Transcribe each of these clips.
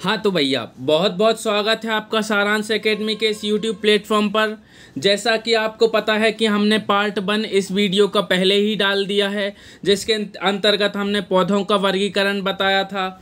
हाँ तो भैया बहुत बहुत स्वागत है आपका सारांश एकेडमी के इस यूट्यूब प्लेटफॉर्म पर। जैसा कि आपको पता है कि हमने पार्ट 1 इस वीडियो का पहले ही डाल दिया है, जिसके अंतर्गत हमने पौधों का वर्गीकरण बताया था।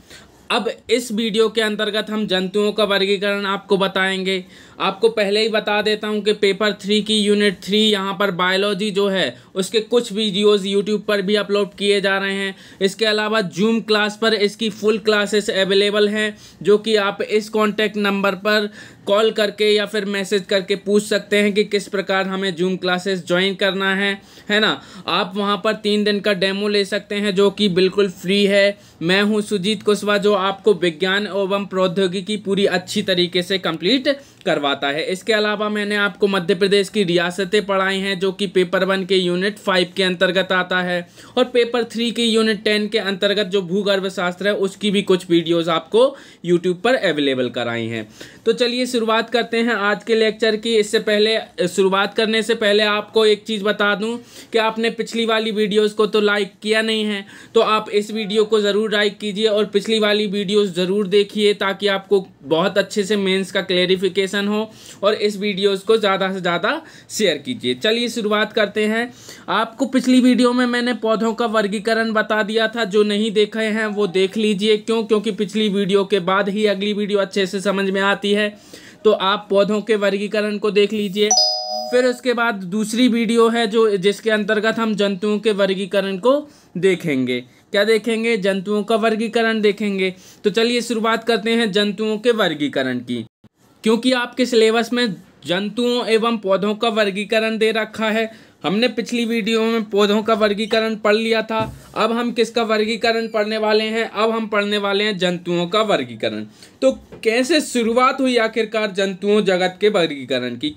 अब इस वीडियो के अंतर्गत हम जंतुओं का वर्गीकरण आपको बताएंगे। आपको पहले ही बता देता हूं कि पेपर 3 की यूनिट 3 यहाँ पर बायोलॉजी जो है उसके कुछ वीडियोस यूट्यूब पर भी अपलोड किए जा रहे हैं। इसके अलावा जूम क्लास पर इसकी फुल क्लासेस अवेलेबल हैं, जो कि आप इस कॉन्टैक्ट नंबर पर कॉल करके या फिर मैसेज करके पूछ सकते हैं कि किस प्रकार हमें जूम क्लासेस ज्वाइन करना है ना। आप वहां पर 3 दिन का डेमो ले सकते हैं, जो कि बिल्कुल फ्री है। मैं हूं सुजीत कुशवाहा, जो आपको विज्ञान एवं प्रौद्योगिकी पूरी अच्छी तरीके से कंप्लीट करवाता है। इसके अलावा मैंने आपको मध्य प्रदेश की रियासतें पढ़ाई हैं, जो कि पेपर 1 के यूनिट 5 के अंतर्गत आता है, और पेपर 3 की यूनिट 10 के अंतर्गत जो भूगर्भ शास्त्र है उसकी भी कुछ वीडियोस आपको यूट्यूब पर अवेलेबल कराई हैं। तो चलिए शुरुआत करते हैं आज के लेक्चर की। इससे पहले शुरुआत करने से पहले आपको एक चीज़ बता दूं कि आपने पिछली वाली वीडियोस को तो लाइक किया नहीं है, तो आप इस वीडियो को ज़रूर लाइक कीजिए और पिछली वाली वीडियोस ज़रूर देखिए, ताकि आपको बहुत अच्छे से मेंस का क्लेरिफिकेशन हो। और इस वीडियोस को ज़्यादा से ज़्यादा शेयर कीजिए। चलिए शुरुआत करते हैं। आपको पिछली वीडियो में मैंने पौधों का वर्गीकरण बता दिया था, जो नहीं देखे हैं वो देख लीजिए। क्योंकि पिछली वीडियो के बाद ही अगली वीडियो अच्छे से समझ में आती है। तो आप पौधों के वर्गीकरण को देख लीजिए। फिर उसके बाद दूसरी वीडियो है जिसके अंतर्गत हम जंतुओं के वर्गीकरण को देखेंगे। क्या देखेंगे? जंतुओं का वर्गीकरण देखेंगे। तो चलिए शुरुआत करते हैं जंतुओं के वर्गीकरण की। क्योंकि आपके सिलेबस में जंतुओं एवं पौधों का वर्गीकरण दे रखा है। हमने पिछली वीडियो में पौधों का वर्गीकरण पढ़ लिया था। अब हम किसका वर्गीकरण पढ़ने वाले हैं? अब हम पढ़ने वाले हैं जंतुओं का वर्गीकरण। तो कैसे शुरुआत हुई आखिरकार जंतुओं जगत के वर्गीकरण की?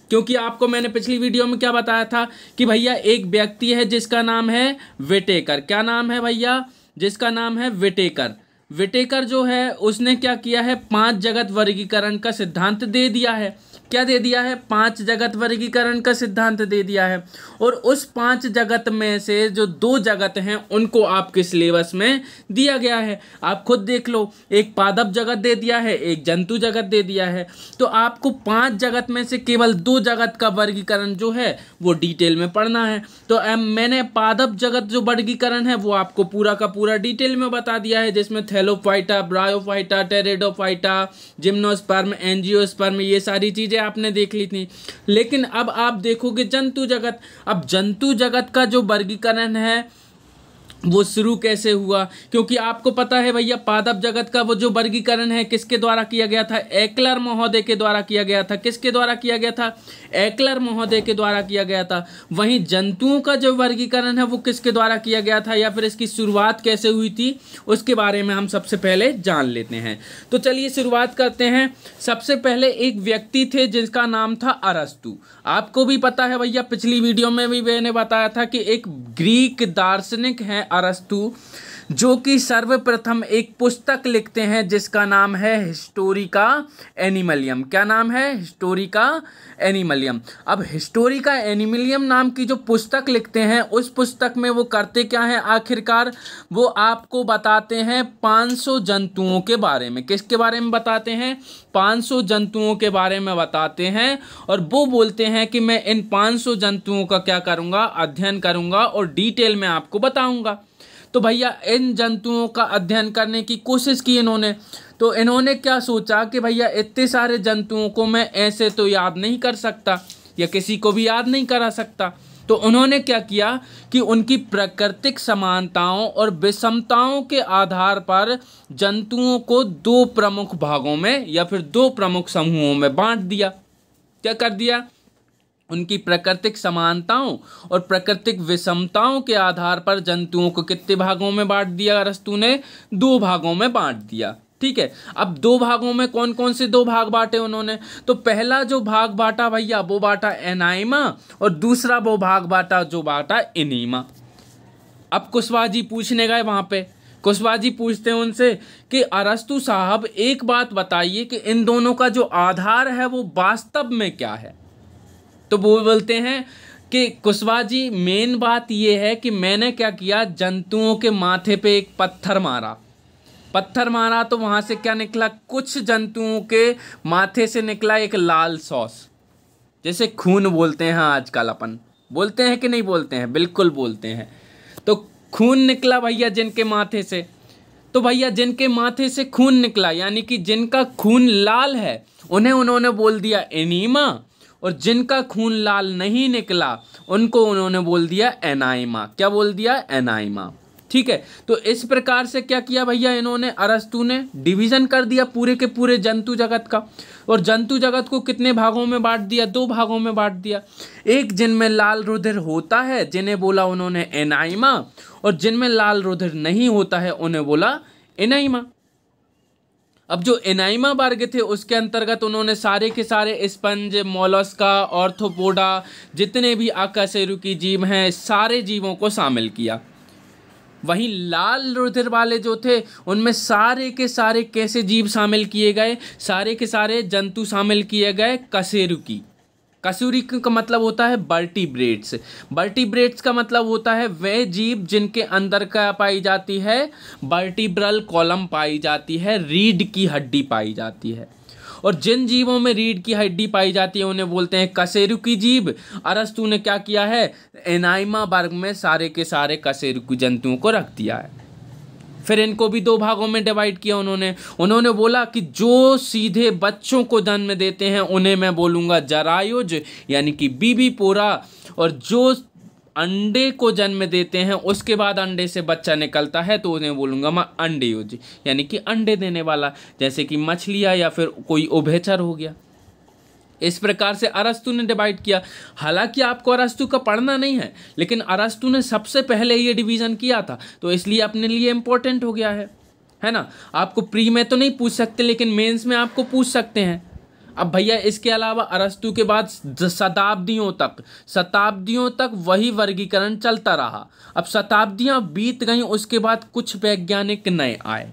क्योंकि आपको मैंने पिछली वीडियो में क्या बताया था कि भैया एक व्यक्ति है जिसका नाम है विटेकर। क्या नाम है भैया? जिसका नाम है विटेकर। विटेकर जो है उसने क्या किया है? 5 जगत वर्गीकरण का सिद्धांत दे दिया है। क्या दे दिया है? 5 जगत वर्गीकरण का सिद्धांत दे दिया है। और उस 5 जगत में से जो 2 जगत हैं उनको आपके सिलेबस में दिया गया है। आप खुद देख लो, एक पादप जगत दे दिया है, एक जंतु जगत दे दिया है। तो आपको 5 जगत में से केवल 2 जगत का वर्गीकरण जो है वो डिटेल में पढ़ना है। तो मैंने पादप जगत जो वर्गीकरण है वो आपको पूरा का पूरा डिटेल में बता दिया है, जिसमें Thallophyta, bryophyta, pteridophyta, gymnosperm, angiosperm, ये सारी चीजें आपने देख ली थी। लेकिन अब आप देखोगे जंतु जगत। अब जंतु जगत का जो वर्गीकरण है वो शुरू कैसे हुआ? क्योंकि आपको पता है भैया पादप जगत का वो जो वर्गीकरण है किसके द्वारा किया गया था? एक्लर महोदय के द्वारा किया गया था। किसके द्वारा किया गया था? एक्लर महोदय के द्वारा किया गया था। वहीं जंतुओं का जो वर्गीकरण है वो किसके द्वारा किया गया था, या फिर इसकी शुरुआत कैसे हुई थी, उसके बारे में हम सबसे पहले जान लेते हैं। तो चलिए शुरुआत करते हैं। सबसे पहले एक व्यक्ति थे जिसका नाम था अरस्तु। आपको भी पता है भैया, पिछली वीडियो में भी मैंने बताया था कि एक ग्रीक दार्शनिक है अरस्तु, जो कि सर्वप्रथम एक पुस्तक लिखते हैं जिसका नाम है हिस्टोरिका एनिमलियम। क्या नाम है? हिस्टोरिका एनिमलियम। अब हिस्टोरिका एनिमलियम नाम की जो पुस्तक लिखते हैं, उस पुस्तक में वो करते क्या हैं आखिरकार? वो आपको बताते हैं 500 जंतुओं के बारे में। किसके बारे में बताते हैं? 500 जंतुओं के बारे में बताते हैं। और वो बोलते हैं कि मैं इन 500 जंतुओं का क्या करूँगा? अध्ययन करूँगा और डिटेल में आपको बताऊँगा। तो भैया इन जंतुओं का अध्ययन करने की कोशिश की इन्होंने। तो इन्होंने क्या सोचा कि भैया इतने सारे जंतुओं को मैं ऐसे तो याद नहीं कर सकता, या किसी को भी याद नहीं करा सकता। तो उन्होंने क्या किया कि उनकी प्राकृतिक समानताओं और विषमताओं के आधार पर जंतुओं को 2 प्रमुख भागों में या फिर 2 प्रमुख समूहों में बांट दिया। क्या कर दिया? उनकी प्राकृतिक समानताओं और प्राकृतिक विषमताओं के आधार पर जंतुओं को कितने भागों में बांट दिया? अरस्तु ने 2 भागों में बांट दिया। ठीक है। अब 2 भागों में कौन कौन से 2 भाग बांटे उन्होंने? तो पहला जो भाग बांटा भैया वो बांटा एनाइमा, और दूसरा वो भाग बांटा इनीमा। अब कुशवाहा जी पूछने गए वहां पे। कुशवाहा जी पूछते हैं उनसे कि अरस्तु साहब एक बात बताइए कि इन दोनों का जो आधार है वो वास्तव में क्या है? तो वो बोलते हैं कि कुशवाहा जी मेन बात ये है कि मैंने क्या किया, जंतुओं के माथे पे एक पत्थर मारा। पत्थर मारा तो वहां से क्या निकला, कुछ जंतुओं के माथे से निकला एक लाल सॉस, जैसे खून बोलते हैं आजकल अपन, बोलते हैं कि नहीं बोलते हैं, बिल्कुल बोलते हैं। तो खून निकला भैया जिनके माथे से, तो भैया जिनके माथे से खून निकला यानी कि जिनका खून लाल है उन्हें उन्होंने बोल दिया एनीमा, और जिनका खून लाल नहीं निकला उनको उन्होंने बोल दिया एनाइमा। क्या बोल दिया, एनाइमा। ठीक है, तो इस प्रकार से क्या किया भैया इन्होंने, अरस्तु ने डिवीजन कर दिया पूरे के पूरे जंतु जगत का, और जंतु जगत को कितने भागों में बांट दिया, 2 भागों में बांट दिया। एक जिनमें लाल रुधिर होता है जिन्हें बोला उन्होंने एनाइमा, और जिनमें लाल रुधिर नहीं होता है उन्हें बोला एनाइमा। अब जो एनाइमा वर्ग थे उसके अंतर्गत उन्होंने सारे के सारे स्पंज, मोलस्का, ऑर्थोपोडा, जितने भी अकशेरुकी जीव हैं सारे जीवों को शामिल किया। वहीं लाल रुधिर वाले जो थे उनमें सारे के सारे कैसे जीव शामिल किए गए, सारे के सारे जंतु शामिल किए गए कशेरुकी। कशेरुकी का मतलब होता है वर्टिब्रेट्स। वर्टिब्रेट्स का मतलब होता है वे जीव जिनके अंदर क्या पाई जाती है, वर्टिब्रल कॉलम पाई जाती है, रीढ़ की हड्डी पाई जाती है। और जिन जीवों में रीढ़ की हड्डी पाई जाती है उन्हें बोलते हैं कशेरुकी जीव। अरस्तु ने क्या किया है, एनाइमा वर्ग में सारे के सारे कशेरुकी जंतुओं को रख दिया है। फिर इनको भी 2 भागों में डिवाइड किया उन्होंने बोला कि जो सीधे बच्चों को जन्म देते हैं उन्हें मैं बोलूँगा जरायुज यानी कि बीबी पोरा, और जो अंडे को जन्म देते हैं उसके बाद अंडे से बच्चा निकलता है तो उन्हें बोलूँगा मैं अंडेयुज यानी कि अंडे देने वाला, जैसे कि मछलियाँ या फिर कोई उभयचर हो गया। इस प्रकार से अरस्तु ने डिवाइड किया। हालांकि आपको अरस्तु का पढ़ना नहीं है, लेकिन अरस्तु ने सबसे पहले ये डिवीज़न किया था तो इसलिए अपने लिए इम्पोर्टेंट हो गया है ना। आपको प्री में तो नहीं पूछ सकते लेकिन मेंस में आपको पूछ सकते हैं। अब भैया इसके अलावा अरस्तु के बाद शताब्दियों तक वही वर्गीकरण चलता रहा। अब शताब्दियाँ बीत गईं, उसके बाद कुछ वैज्ञानिक नए आए।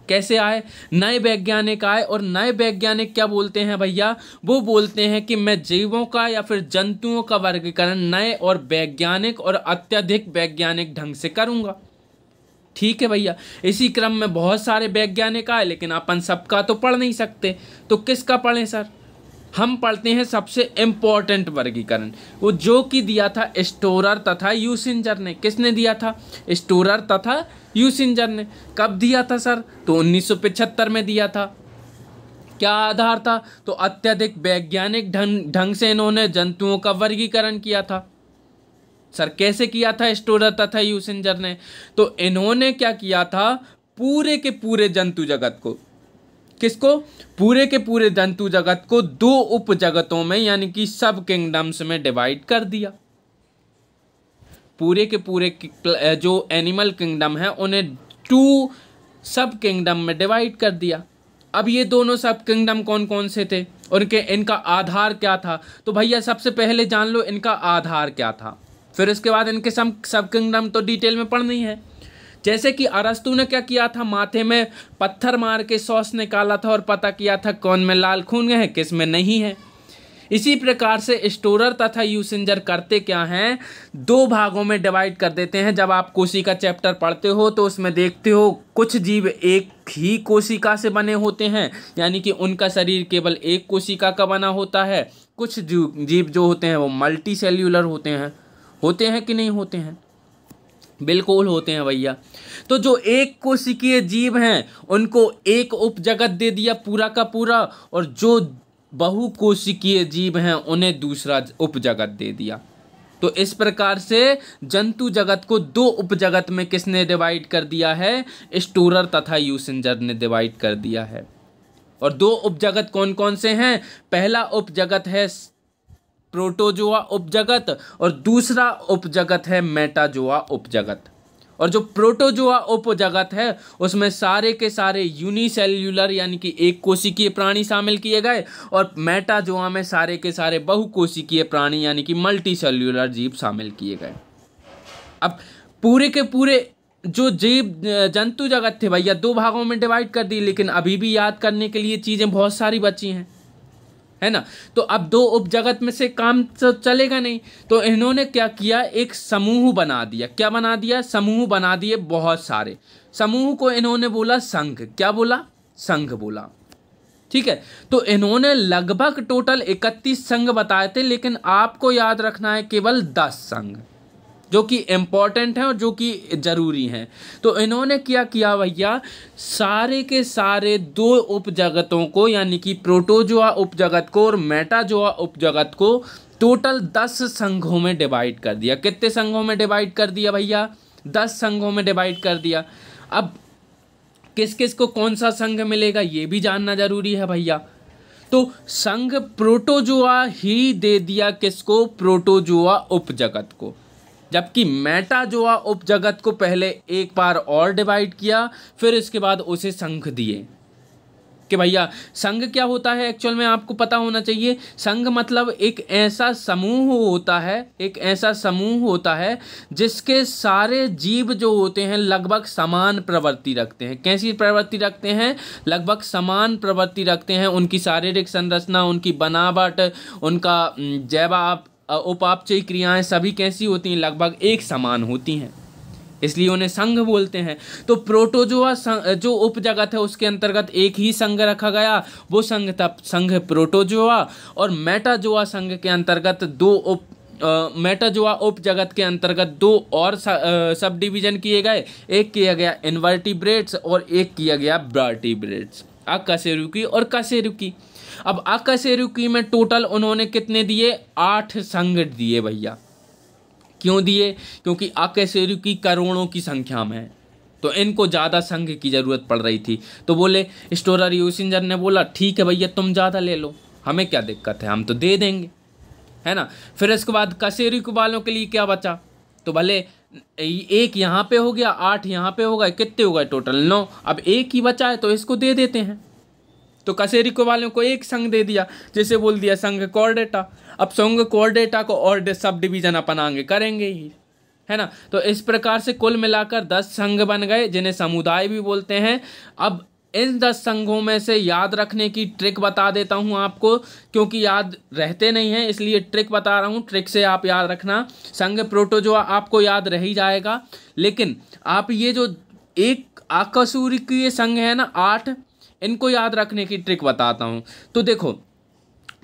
कैसे आए, नए वैज्ञानिक आए, और नए वैज्ञानिक क्या बोलते हैं भैया, वो बोलते हैं कि मैं जीवों का या फिर जंतुओं का वर्गीकरण नए और वैज्ञानिक और अत्यधिक वैज्ञानिक ढंग से करूंगा। ठीक है भैया, इसी क्रम में बहुत सारे वैज्ञानिक आए लेकिन अपन सबका तो पढ़ नहीं सकते, तो किसका पढ़ें सर, हम पढ़ते हैं सबसे इम्पोर्टेंट वर्गीकरण, वो जो कि दिया था स्टोरर तथा यूसिंजर ने। किसने दिया था, स्टोरर तथा यूसिंजर ने। कब दिया था सर, तो 1975 में दिया था। क्या आधार था, तो अत्यधिक वैज्ञानिक ढंग से इन्होंने जंतुओं का वर्गीकरण किया था। सर कैसे किया था स्टोरर तथा यूसिंजर ने, तो इन्होंने क्या किया था, पूरे के पूरे जंतु जगत को, किसको, पूरे के पूरे जंतु जगत को 2 उप जगतों में यानी कि सब किंगडम्स में डिवाइड कर दिया। पूरे के पूरे जो एनिमल किंगडम है उन्हें 2 सब किंगडम में डिवाइड कर दिया। अब ये दोनों सब किंगडम कौन कौन से थे और इनका आधार क्या था, तो भैया सबसे पहले जान लो इनका आधार क्या था, फिर इसके बाद इनके सब किंगडम तो डिटेल में पढ़नी है। जैसे कि अरस्तु ने क्या किया था, माथे में पत्थर मार के सॉस निकाला था और पता किया था कौन में लाल खून है किस में नहीं है। इसी प्रकार से स्टोरर तथा यूसिंजर करते क्या हैं, 2 भागों में डिवाइड कर देते हैं। जब आप कोशिका चैप्टर पढ़ते हो तो उसमें देखते हो कुछ जीव एक ही कोशिका से बने होते हैं यानी कि उनका शरीर केवल एक कोशिका का बना होता है। कुछ जीव जो होते हैं वो मल्टी सेल्यूलर होते हैं कि नहीं होते हैं, बिल्कुल होते हैं भैया। तो जो एक कोशिकीय जीव हैं उनको एक उपजगत दे दिया पूरा का पूरा, और जो बहुकोशिकीय जीव हैं उन्हें दूसरा उपजगत दे दिया। तो इस प्रकार से जंतु जगत को 2 उपजगत में किसने डिवाइड कर दिया है, स्टोरर तथा यूसिंजर ने डिवाइड कर दिया है। और 2 उपजगत कौन कौन से हैं, पहला उपजगत है प्रोटोजोआ उपजगत और दूसरा उपजगत है मेटाजोआ उपजगत। और जो प्रोटोजोआ उपजगत है उसमें सारे के सारे यूनिसेल्यूलर यानी कि एक कोशिकीय प्राणी शामिल किए गए, और मेटाजोआ में सारे के सारे बहुकोशिकीय प्राणी यानी कि मल्टी सेल्यूलर जीव शामिल किए गए। अब पूरे के पूरे जो जीव जंतु जगत थे भैया 2 भागों में डिवाइड कर दी, लेकिन अभी भी याद करने के लिए चीज़ें बहुत सारी बची हैं, है ना। तो अब 2 उपजगत में से काम तो चलेगा नहीं, तो इन्होंने क्या किया, एक समूह बना दिया। क्या बना दिया, समूह बना दिए बहुत सारे। समूह को इन्होंने बोला संघ। क्या बोला? संघ बोला। ठीक है, तो इन्होंने लगभग टोटल 31 संघ बताए थे, लेकिन आपको याद रखना है केवल 10 संघ, जो कि इम्पोर्टेंट हैं और जो कि जरूरी हैं। तो इन्होंने क्या किया भैया, सारे के सारे 2 उपजगतों को, यानी कि प्रोटोजोआ उपजगत को और मेटाजोआ उपजगत को टोटल 10 संघों में डिवाइड कर दिया। कितने संघों में डिवाइड कर दिया भैया? 10 संघों में डिवाइड कर दिया। अब किस किस को कौन सा संघ मिलेगा ये भी जानना जरूरी है भैया। तो संघ प्रोटोजोआ ही दे दिया किसको? प्रोटोजोआ उपजगत को, जबकि मेटाजोआ उपजगत को पहले एक बार और डिवाइड किया, फिर इसके बाद उसे संघ दिए। कि भैया संघ क्या होता है एक्चुअल में आपको पता होना चाहिए। संघ मतलब एक ऐसा समूह होता है, एक ऐसा समूह होता है जिसके सारे जीव जो होते हैं लगभग समान प्रवृत्ति रखते हैं। कैसी प्रवृत्ति रखते हैं? लगभग समान प्रवृत्ति रखते हैं। उनकी शारीरिक संरचना, उनकी बनावट, उनका जैव उपापचयी क्रियाएं सभी कैसी होती हैं? लगभग एक समान होती हैं, इसलिए उन्हें संघ बोलते हैं। तो प्रोटोजोआ जो उपजगत है उसके अंतर्गत एक ही संघ रखा गया, वो संघ तब संघ प्रोटोजोआ। और मेटाजोआ संघ के अंतर्गत मेटाजोआ उपजगत के अंतर्गत 2 और सब डिवीजन किए गए। एक किया गया इनवर्टिब्रेट्स और एक किया गया वर्टिब्रेट्स, अकशेरुकी और कशेरुकी। अब अकशेरुकी में टोटल उन्होंने कितने दिए? 8 संघ दिए भैया। क्यों दिए? क्योंकि अकशेरुकी करोड़ों की संख्या में है, तो इनको ज़्यादा संघ की ज़रूरत पड़ रही थी। तो बोले, स्टोरर यूसिंजर ने बोला ठीक है भैया तुम ज़्यादा ले लो, हमें क्या दिक्कत है, हम तो दे देंगे, है ना। फिर इसके बाद कशेरुकी वालों के लिए क्या बचा? तो भले एक यहाँ पे हो गया, 8 यहाँ पे हो गए, कितने हो गए टोटल? 9। अब एक ही बचा है तो इसको दे देते हैं। तो कशेरुकी वालों को एक संघ दे दिया, जैसे बोल दिया संघ कॉर्डेटा। अब संघ कॉर्डेटा को और सब डिवीजन अपन आगे करेंगे ही, है ना। तो इस प्रकार से कुल मिलाकर 10 संघ बन गए, जिन्हें समुदाय भी बोलते हैं। अब इन 10 संघों में से याद रखने की ट्रिक बता देता हूं आपको, क्योंकि याद रहते नहीं हैं इसलिए ट्रिक बता रहा हूं। ट्रिक से आप याद रखना। संघ प्रोटोजोआ आपको याद रह ही जाएगा, लेकिन आप ये जो एक अकशेरुकीय संघ है ना 8, इनको याद रखने की ट्रिक बताता हूं। तो देखो,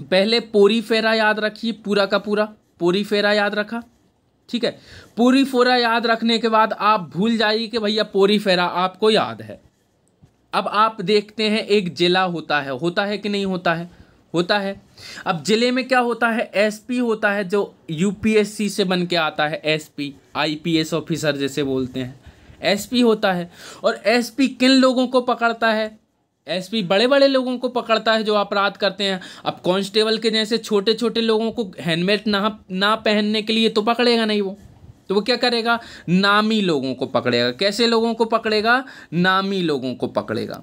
पहले पोरीफेरा याद रखिए, पूरा का पूरा पोरीफेरा याद रखा, ठीक है। पोरीफेरा याद रखने के बाद आप भूल जाइए कि भैया पोरीफेरा आपको याद है। अब आप देखते हैं एक जिला होता है कि नहीं होता है? होता है। अब जिले में क्या होता है? एसपी होता है, जो यूपीएससी से बन के आता है। एसपी आईपीएस ऑफिसर जैसे बोलते हैं, एसपी होता है। और एसपी किन लोगों को पकड़ता है? एसपी बड़े बड़े लोगों को पकड़ता है जो अपराध करते हैं। अब कांस्टेबल के जैसे छोटे छोटे लोगों को हेलमेट ना पहनने के लिए तो पकड़ेगा नहीं वो, तो वो क्या करेगा? नामी लोगों को पकड़ेगा। कैसे लोगों को पकड़ेगा? नामी लोगों को पकड़ेगा।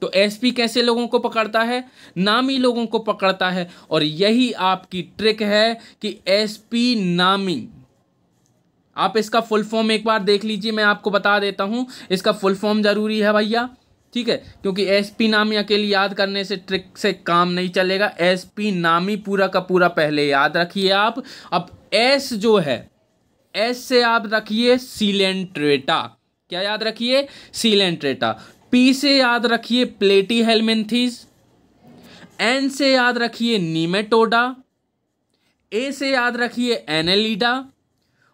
तो एसपी कैसे लोगों को पकड़ता है? नामी लोगों को पकड़ता है। और यही आपकी ट्रिक है कि एसपी नामी, आप इसका फुल फॉर्म एक बार देख लीजिए, मैं आपको बता देता हूं। इसका फुल फॉर्म जरूरी है भैया, ठीक है, क्योंकि एसपी नामी अकेले याद करने से ट्रिक से काम नहीं चलेगा। एसपी नामी पूरा का पूरा पहले याद रखिए आप। अब एस जो है, एस से याद रखिए सीलेंट्रेटा। क्या याद रखिए? सीलेंट्रेटा। पी से याद रखिए प्लेटीहेलमिन्थीज। एन से याद रखिए नीमेटोडा। ए से याद एनेलिडा। एनेलिडा।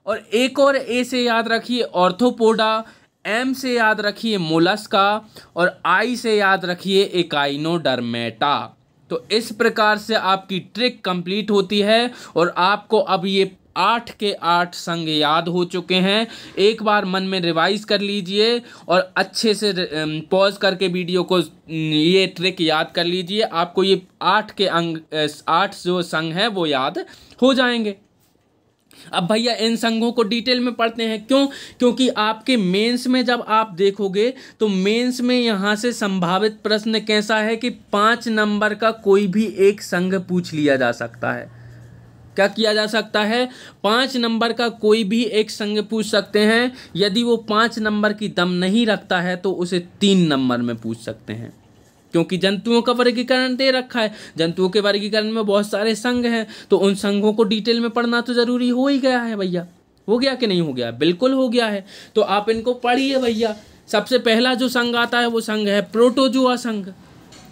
और एक और ए से याद रखिए ऑर्थोपोडा। एम से याद रखिए मोलस्का। और आई से याद रखिए एकाइनोडर्मेटा। तो इस प्रकार से आपकी ट्रिक कंप्लीट होती है और आपको अब ये 8 के 8 संघ याद हो चुके हैं। एक बार मन में रिवाइज कर लीजिए और अच्छे से पॉज करके वीडियो को ये ट्रिक याद कर लीजिए। आपको ये 8 जो संघ हैं वो याद हो जाएंगे। अब भैया इन संघों को डिटेल में पढ़ते हैं। क्यों? क्योंकि आपके मेंस में जब आप देखोगे तो मेंस में यहाँ से संभावित प्रश्न कैसा है कि 5 नंबर का कोई भी एक संघ पूछ लिया जा सकता है। क्या किया जा सकता है? 5 नंबर का कोई भी एक संघ पूछ सकते हैं। यदि वो 5 नंबर की दम नहीं रखता है तो उसे 3 नंबर में पूछ सकते हैं, क्योंकि जंतुओं का वर्गीकरण दे रखा है। जंतुओं के वर्गीकरण में बहुत सारे संघ हैं, तो उन संघों को डिटेल में पढ़ना तो जरूरी हो ही गया है भैया। हो गया कि नहीं हो गया? बिल्कुल हो गया है। तो आप इनको पढ़िए भैया, सबसे पहला जो संघ आता है वो संघ है प्रोटोजोआ संघ।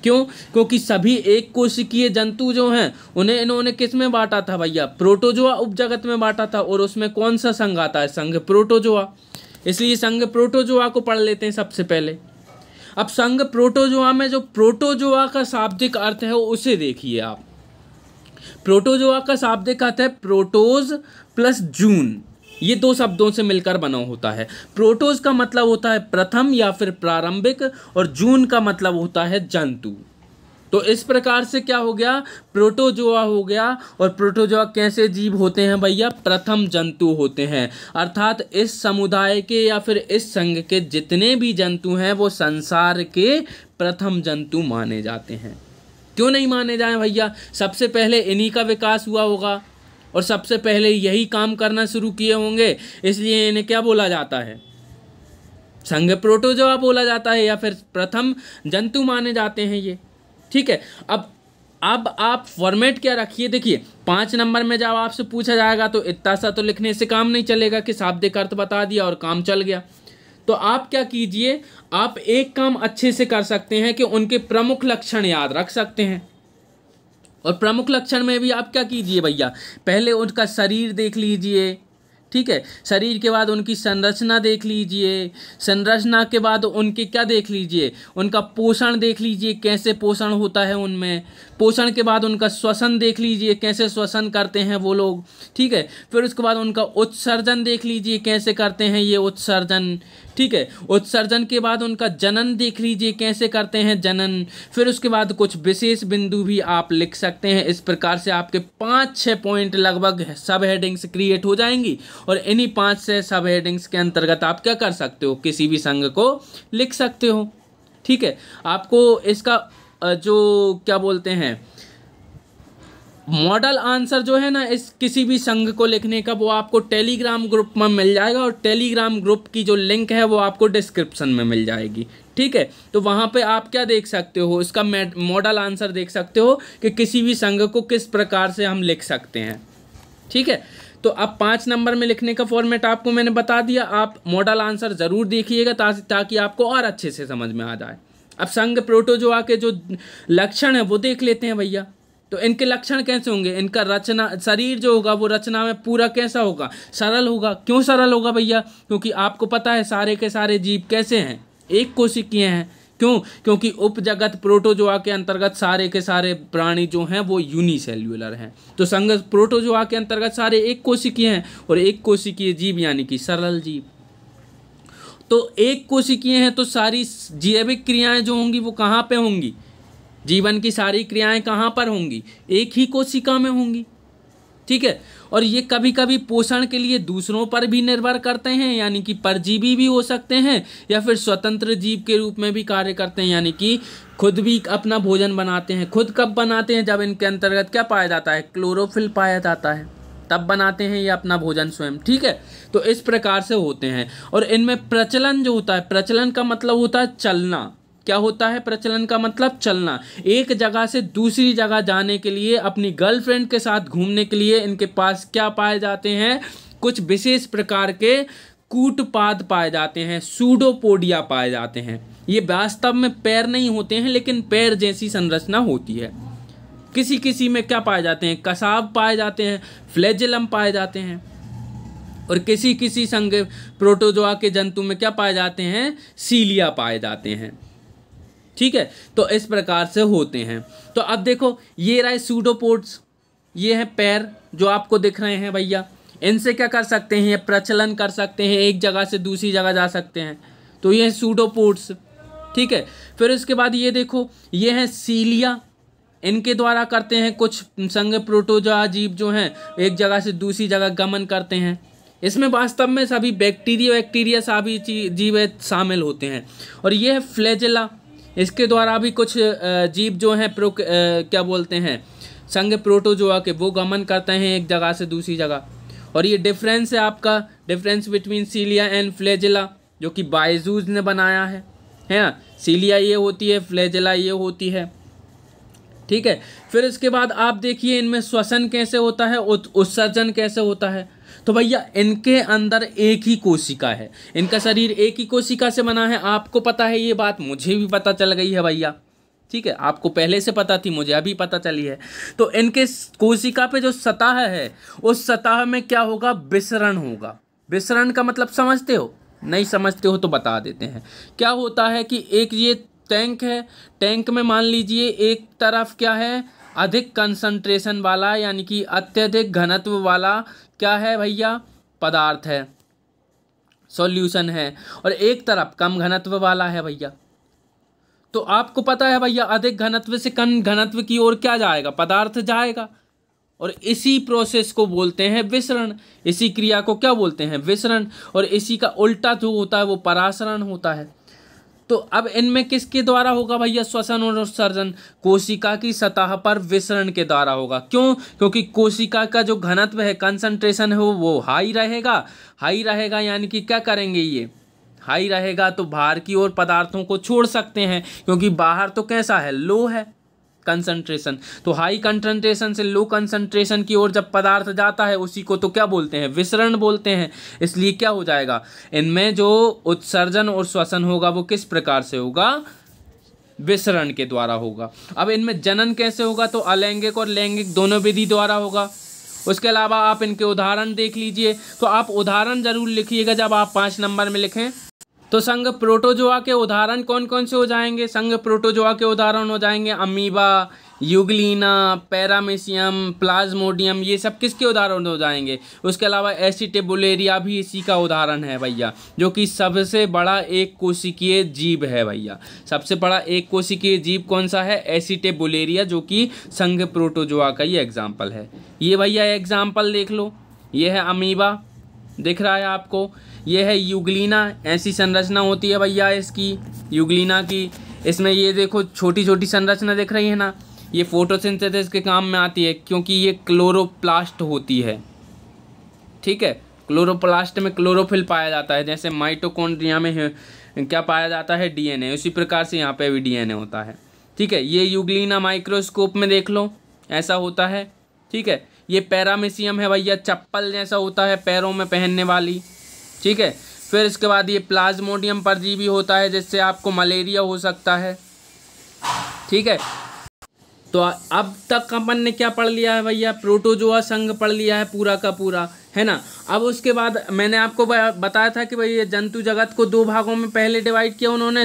क्यों? क्योंकि सभी एक कोशिकीय जंतु जो हैं उन्हें इन्होंने किस में बांटा था भैया? प्रोटोजोआ उपजगत में बांटा था, और उसमें कौन सा संघ आता है? संघ प्रोटोजोआ। इसलिए संघ प्रोटोजोआ को पढ़ लेते हैं सबसे पहले। अब संघ प्रोटोजोआ में जो प्रोटोजोआ का शाब्दिक अर्थ है उसे देखिए आप। प्रोटोजोआ का शाब्दिक अर्थ है प्रोटोज प्लस जून, ये दो शब्दों से मिलकर बना होता है। प्रोटोज का मतलब होता है प्रथम या फिर प्रारंभिक, और जून का मतलब होता है जंतु। तो इस प्रकार से क्या हो गया? प्रोटोजोआ हो गया। और प्रोटोजोआ कैसे जीव होते हैं भैया? प्रथम जंतु होते हैं। अर्थात इस समुदाय के या फिर इस संघ के जितने भी जंतु हैं वो संसार के प्रथम जंतु माने जाते हैं। क्यों नहीं माने जाए भैया? सबसे पहले इन्हीं का विकास हुआ होगा और सबसे पहले यही काम करना शुरू किए होंगे, इसलिए इन्हें क्या बोला जाता है? संघ प्रोटोजोआ बोला जाता है, या फिर प्रथम जंतु माने जाते हैं ये। ठीक है। अब आप फॉर्मेट क्या रखिए, देखिए 5 नंबर में जब आपसे पूछा जाएगा तो इतना सा तो लिखने से काम नहीं चलेगा कि शाब्दिक अर्थ बता दिया और काम चल गया। तो आप क्या कीजिए, आप एक काम अच्छे से कर सकते हैं कि उनके प्रमुख लक्षण याद रख सकते हैं। और प्रमुख लक्षण में भी आप क्या कीजिए भैया, पहले उनका शरीर देख लीजिए। ठीक है, शरीर के बाद उनकी संरचना देख लीजिए, संरचना के बाद उनके क्या देख लीजिए, उनका पोषण देख लीजिए, कैसे पोषण होता है उनमें। पोषण के बाद उनका श्वसन देख लीजिए, कैसे श्वसन करते हैं वो लोग। ठीक है, फिर उसके बाद उनका उत्सर्जन देख लीजिए, कैसे करते हैं ये उत्सर्जन। ठीक है, उत्सर्जन के बाद उनका जनन देख लीजिए, कैसे करते हैं जनन। फिर उसके बाद कुछ विशेष बिंदु भी आप लिख सकते हैं। इस प्रकार से आपके 5-6 पॉइंट लगभग सब हेडिंग्स क्रिएट हो जाएंगी, और इन्हीं 5 से सब हेडिंग्स के अंतर्गत आप क्या कर सकते हो, किसी भी संघ को लिख सकते हो। ठीक है, आपको इसका जो क्या बोलते हैं मॉडल आंसर जो है ना इस किसी भी संघ को लिखने का, वो आपको टेलीग्राम ग्रुप में मिल जाएगा, और टेलीग्राम ग्रुप की जो लिंक है वो आपको डिस्क्रिप्शन में मिल जाएगी। ठीक है, तो वहाँ पे आप क्या देख सकते हो, इसका मॉडल आंसर देख सकते हो कि किसी भी संघ को किस प्रकार से हम लिख सकते हैं। ठीक है, तो अब 5 नंबर में लिखने का फॉर्मेट आपको मैंने बता दिया। आप मॉडल आंसर ज़रूर देखिएगा ताकि आपको और अच्छे से समझ में आ जाए। अब संघ प्रोटोजोआ के जो लक्षण है वो देख लेते हैं भैया। तो इनके लक्षण कैसे होंगे? इनका रचना, शरीर जो होगा वो रचना में पूरा कैसा होगा? सरल होगा। क्यों सरल होगा भैया? क्योंकि आपको पता है सारे के सारे जीव कैसे हैं? एक कोशिकीय हैं। क्यों? क्योंकि उपजगत प्रोटोजोआ के अंतर्गत सारे के सारे प्राणी जो हैं वो यूनिसेल्युलर हैं। तो संघ प्रोटोजोआ के अंतर्गत सारे एक कोशिकीय हैं, और एक कोशिकीय जीव यानी कि सरल जीव। तो एक कोशिकीय हैं तो सारी जैविक क्रियाएं जो होंगी वो कहाँ पे होंगी? जीवन की सारी क्रियाएं कहाँ पर होंगी? एक ही कोशिका में होंगी। ठीक है, और ये कभी कभी पोषण के लिए दूसरों पर भी निर्भर करते हैं, यानी कि परजीवी भी हो सकते हैं, या फिर स्वतंत्र जीव के रूप में भी कार्य करते हैं, यानी कि खुद भी अपना भोजन बनाते हैं। खुद कब बनाते हैं? जब इनके अंतर्गत क्या पाया जाता है? क्लोरोफिल पाया जाता है, तब बनाते हैं ये अपना भोजन स्वयं। ठीक है, तो इस प्रकार से होते हैं। और इनमें प्रचलन जो होता है, प्रचलन का मतलब होता है चलना। क्या होता है प्रचलन का मतलब? चलना। एक जगह से दूसरी जगह जाने के लिए, अपनी गर्लफ्रेंड के साथ घूमने के लिए इनके पास क्या पाए जाते हैं? कुछ विशेष प्रकार के कूटपाद पाए जाते हैं, सूडोपोडिया पाए जाते हैं। ये वास्तव में पैर नहीं होते हैं, लेकिन पैर जैसी संरचना होती है। किसी किसी में क्या पाए जाते हैं? कसाब पाए जाते हैं, फ्लैजेलम पाए जाते हैं। और किसी किसी संघ प्रोटोजोआ के जंतु में क्या पाए जाते हैं? सीलिया पाए जाते हैं। ठीक है, तो इस प्रकार से होते हैं। तो अब देखो, ये रहे सूडोपोड्स, ये है पैर जो आपको दिख रहे हैं भैया। इनसे क्या कर सकते हैं? प्रचलन कर सकते हैं, एक जगह से दूसरी जगह जा सकते हैं। तो ये सूडोपोड्स। ठीक है, फिर उसके बाद ये देखो, ये है सीलिया। इनके द्वारा करते हैं कुछ संघ प्रोटोजोआ जीव जो हैं एक जगह से दूसरी जगह गमन करते हैं। इसमें वास्तव में सभी बैक्टीरिया सभी जीव शामिल होते हैं। और ये है फ्लैजेला। इसके द्वारा भी कुछ जीव जो हैं क्या बोलते हैं संघ प्रोटोजोआ के, वो गमन करते हैं एक जगह से दूसरी जगह। और ये डिफरेंस है आपका, difference between cilia and flagella, जो कि बायजूज ने बनाया है ना। सीलिया ये होती है, फ्लैजेला ये होती है। ठीक है, फिर इसके बाद आप देखिए इनमें श्वसन कैसे होता है, उत्सर्जन कैसे होता है। तो भैया इनके अंदर एक ही कोशिका है, इनका शरीर एक ही कोशिका से बना है। आपको पता है ये बात, मुझे भी पता चल गई है भैया, ठीक है, आपको पहले से पता थी, मुझे अभी पता चली है। तो इनके कोशिका पे जो सतह है उस सतह में क्या होगा, विसरण होगा। विसरण का मतलब समझते हो? नहीं समझते हो तो बता देते हैं। क्या होता है कि एक ये टैंक है, टैंक में मान लीजिए एक तरफ क्या है, अधिक कंसंट्रेशन वाला यानी कि अत्यधिक घनत्व वाला क्या है भैया, पदार्थ है, सॉल्यूशन है, और एक तरफ कम घनत्व वाला है भैया। तो आपको पता है भैया अधिक घनत्व से कम घनत्व की ओर क्या जाएगा, पदार्थ जाएगा, और इसी प्रोसेस को बोलते हैं विसरण। इसी क्रिया को क्या बोलते हैं, विसरण। और इसी का उल्टा जो होता है वो परासरण होता है। तो अब इनमें किसके द्वारा होगा भैया, श्वसन और उत्सर्जन? कोशिका की सतह पर विसरण के द्वारा होगा। क्यों? क्योंकि कोशिका का जो घनत्व है, कंसंट्रेशन है, वो हाई रहेगा। हाई रहेगा यानी कि क्या करेंगे, ये हाई रहेगा तो बाहर की ओर पदार्थों को छोड़ सकते हैं, क्योंकि बाहर तो कैसा है, लो है कंसंट्रेशन। तो हाई कंसंट्रेशन से लो कंसंट्रेशन की ओर जब पदार्थ जाता है उसी को तो क्या बोलते हैं, विसरण बोलते हैं। इसलिए क्या हो जाएगा, इनमें जो उत्सर्जन और श्वसन होगा वो किस प्रकार से होगा, विसरण के द्वारा होगा। अब इनमें जनन कैसे होगा, तो अलैंगिक और लैंगिक दोनों विधि द्वारा होगा। उसके अलावा आप इनके उदाहरण देख लीजिए। तो आप उदाहरण जरूर लिखिएगा जब आप 5 नंबर में लिखें। तो संघ प्रोटोजोआ के उदाहरण कौन कौन से हो जाएंगे? संघ प्रोटोजोआ के उदाहरण हो जाएंगे अमीबा, यूग्लिना, पैरामीशियम, प्लाज्मोडियम, ये सब किसके उदाहरण हो जाएंगे? उसके अलावा एसिटिबुलेरिया भी इसी का उदाहरण है भैया, जो कि सबसे बड़ा एक कोशिकीय जीव है भैया। सबसे बड़ा एक कोशिकीय जीव कौन सा है? एसिटिबुलेरिया, जो कि संघ प्रोटोजोआ का ही एग्जाम्पल है। ये भैया एग्जाम्पल देख लो, ये है अमीबा, दिख रहा है आपको। ये है यूग्लिना, ऐसी संरचना होती है भैया इसकी, यूग्लिना की। इसमें ये देखो छोटी छोटी संरचना दिख रही है ना, ये फोटोसिंथेसिस के काम में आती है, क्योंकि ये क्लोरोप्लास्ट होती है, ठीक है। क्लोरोप्लास्ट में क्लोरोफिल पाया जाता है, जैसे माइटोकॉन्ड्रिया में क्या पाया जाता है, डीएनए, उसी प्रकार से यहाँ पे भी डीएनए होता है, ठीक है। ये यूग्लिना माइक्रोस्कोप में देख लो, ऐसा होता है, ठीक है। ये पैरामीशियम है भैया, चप्पल जैसा होता है पैरों में पहनने वाली, ठीक है। फिर इसके बाद ये प्लाज्मोडियम परजीवी होता है, जिससे आपको मलेरिया हो सकता है, ठीक है। तो अब तक अपन ने क्या पढ़ लिया है भैया, प्रोटोजोआ संघ पढ़ लिया है पूरा का पूरा, है ना। अब उसके बाद मैंने आपको बताया था कि भाई ये जंतु जगत को 2 भागों में पहले डिवाइड किया उन्होंने,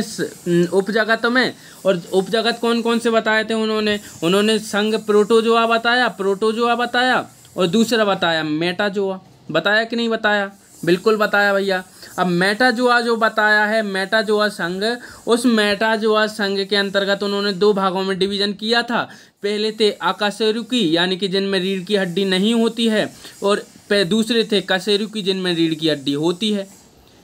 उपजगत में। और उपजगत कौन कौन से बताए थे उन्होंने संघ प्रोटोजोआ बताया, और दूसरा बताया मेटाजोआ। बताया कि नहीं बताया? बिल्कुल बताया भैया। अब मेटाजोआ जो बताया है, मेटाजोआ संघ, उस मेटाजोआ संघ के अंतर्गत उन्होंने 2 भागों में डिवीजन किया था। पहले थे अकशेरुकी, यानी कि जिनमें रीढ़ की हड्डी नहीं होती है, और दूसरे थे कशेरुकी, जिनमें रीढ़ की हड्डी होती है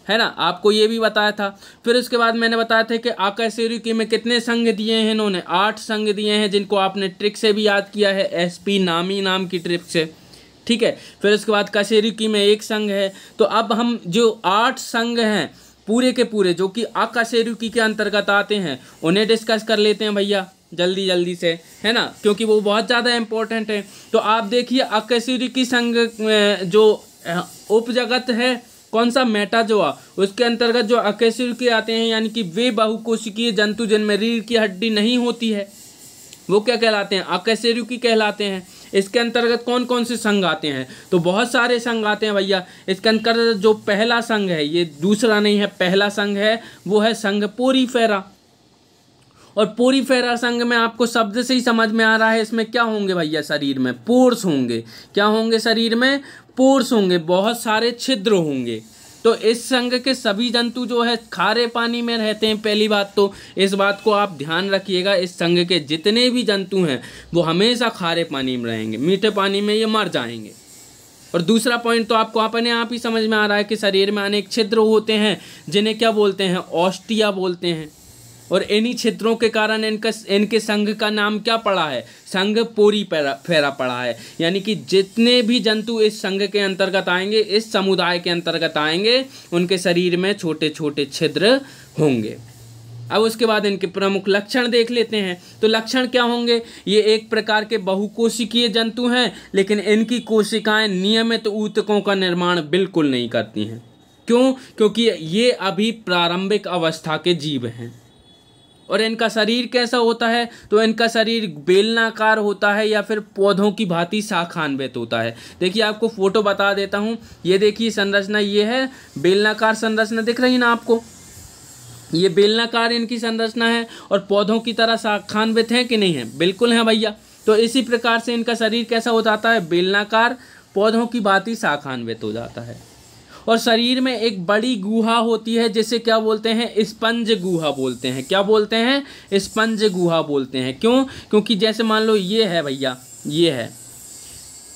ना। आपको ये भी बताया था। फिर उसके बाद मैंने बताया था कि अकशेरुकी में कितने संघ दिए हैं इन्होंने, 8 संघ दिए हैं, जिनको आपने ट्रिक से भी याद किया है, एसपी नाम की ट्रिक से, ठीक है। फिर उसके बाद कशेरुकी में 1 संघ है। तो अब हम जो 8 संघ हैं पूरे के पूरे, जो कि अकशेरुकी के अंतर्गत आते हैं, उन्हें डिस्कस कर लेते हैं भैया जल्दी से, है ना, क्योंकि वो बहुत ज़्यादा इम्पोर्टेंट है। तो आप देखिए अकशेरुकी संघ जो उपजगत है कौन सा, मेटाजोआ, उसके अंतर्गत जो अकशेरुकी आते हैं, यानी कि वे बहुकोशिकीय जंतु जिनमें रीढ़ की हड्डी नहीं होती है, वो क्या कहलाते हैं, अकशेरुकी कहलाते हैं। इसके अंतर्गत कौन कौन से संघ आते हैं, तो बहुत सारे संघ आते हैं भैया। इसके अंतर्गत जो पहला संघ है, ये दूसरा नहीं है, पहला संघ है, वो है संघ पोरीफेरा। और पोरीफेरा संघ में आपको शब्द से ही समझ में आ रहा है, इसमें क्या होंगे भैया, शरीर में पोर्स होंगे। क्या होंगे, शरीर में पोर्स होंगे, बहुत सारे छिद्र होंगे। तो इस संघ के सभी जंतु जो है खारे पानी में रहते हैं। पहली बात तो इस बात को आप ध्यान रखिएगा, इस संघ के जितने भी जंतु हैं वो हमेशा खारे पानी में रहेंगे, मीठे पानी में ये मर जाएंगे। और दूसरा पॉइंट तो आपको अपने आप ही समझ में आ रहा है कि शरीर में अनेक छिद्र होते हैं, जिन्हें क्या बोलते हैं, ऑस्टिया बोलते हैं। और इन्हीं छिद्रों के कारण इनके संघ का नाम क्या पड़ा है, संघ पोरीफेरा पड़ा है। यानी कि जितने भी जंतु इस संघ के अंतर्गत आएंगे, इस समुदाय के अंतर्गत आएंगे, उनके शरीर में छोटे छोटे छिद्र होंगे। अब उसके बाद इनके प्रमुख लक्षण देख लेते हैं। तो लक्षण क्या होंगे? ये एक प्रकार के बहुकोशिकीय जंतु हैं, लेकिन इनकी कोशिकाएं नियमित ऊतकों का निर्माण बिल्कुल नहीं करती हैं। क्यों? क्योंकि ये अभी प्रारंभिक अवस्था के जीव हैं। और इनका शरीर कैसा होता है? तो इनका शरीर बेलनाकार होता है या फिर पौधों की भांति शाखान्वित होता है। देखिए आपको फोटो बता देता हूँ। ये देखिए संरचना, ये है बेलनाकार संरचना, दिख रही है ना आपको? ये बेलनाकार इनकी संरचना है और पौधों की तरह शाखान्वित है कि नहीं है? बिल्कुल है भैया। तो इसी प्रकार से इनका शरीर कैसा हो जाता है? बेलनाकार, पौधों की भांति शाखान्वित हो जाता है। और शरीर में एक बड़ी गुहा होती है जिसे क्या बोलते हैं? स्पंज गुहा बोलते हैं। क्या बोलते हैं? स्पंज गुहा बोलते हैं। क्यों? क्योंकि जैसे मान लो ये है भैया, ये है,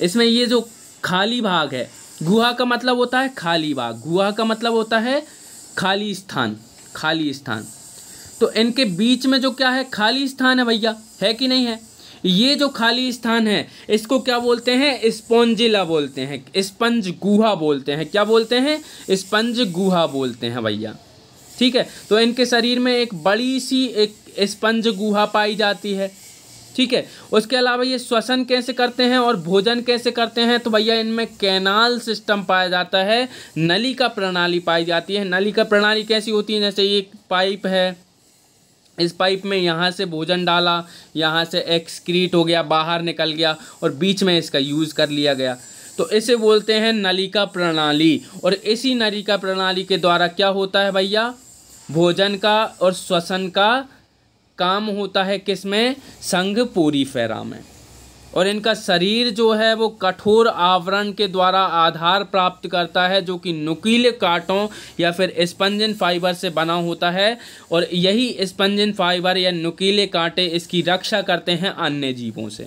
इसमें ये जो खाली भाग है, गुहा का मतलब होता है खाली भाग, गुहा का मतलब होता है खाली स्थान, खाली स्थान। तो इनके बीच में जो क्या है? खाली स्थान है भैया, है कि नहीं है? ये जो खाली स्थान है इसको क्या बोलते हैं? स्पॉन्जिला बोलते हैं, स्पंज गुहा बोलते हैं। क्या बोलते हैं? स्पंज गुहा बोलते हैं भैया। ठीक है, तो इनके शरीर में एक बड़ी सी एक स्पंज गुहा पाई जाती है। ठीक है, उसके अलावा ये श्वसन कैसे करते हैं और भोजन कैसे करते हैं? तो भैया इनमें कैनाल सिस्टम पाया जाता है, नलिका प्रणाली पाई जाती है। नलिका प्रणाली कैसी होती है? जैसे ये पाइप है, इस पाइप में यहाँ से भोजन डाला, यहाँ से एक्सक्रीट हो गया, बाहर निकल गया और बीच में इसका यूज़ कर लिया गया, तो इसे बोलते हैं नलिका प्रणाली। और इसी नलिका प्रणाली के द्वारा क्या होता है भैया? भोजन का और श्वसन का काम होता है किसमें? संघ पोरीफेरा में। और इनका शरीर जो है वो कठोर आवरण के द्वारा आधार प्राप्त करता है, जो कि नुकीले कांटों या फिर स्पंजिन फाइबर से बना होता है। और यही स्पंजिन फाइबर या नुकीले कांटे इसकी रक्षा करते हैं अन्य जीवों से।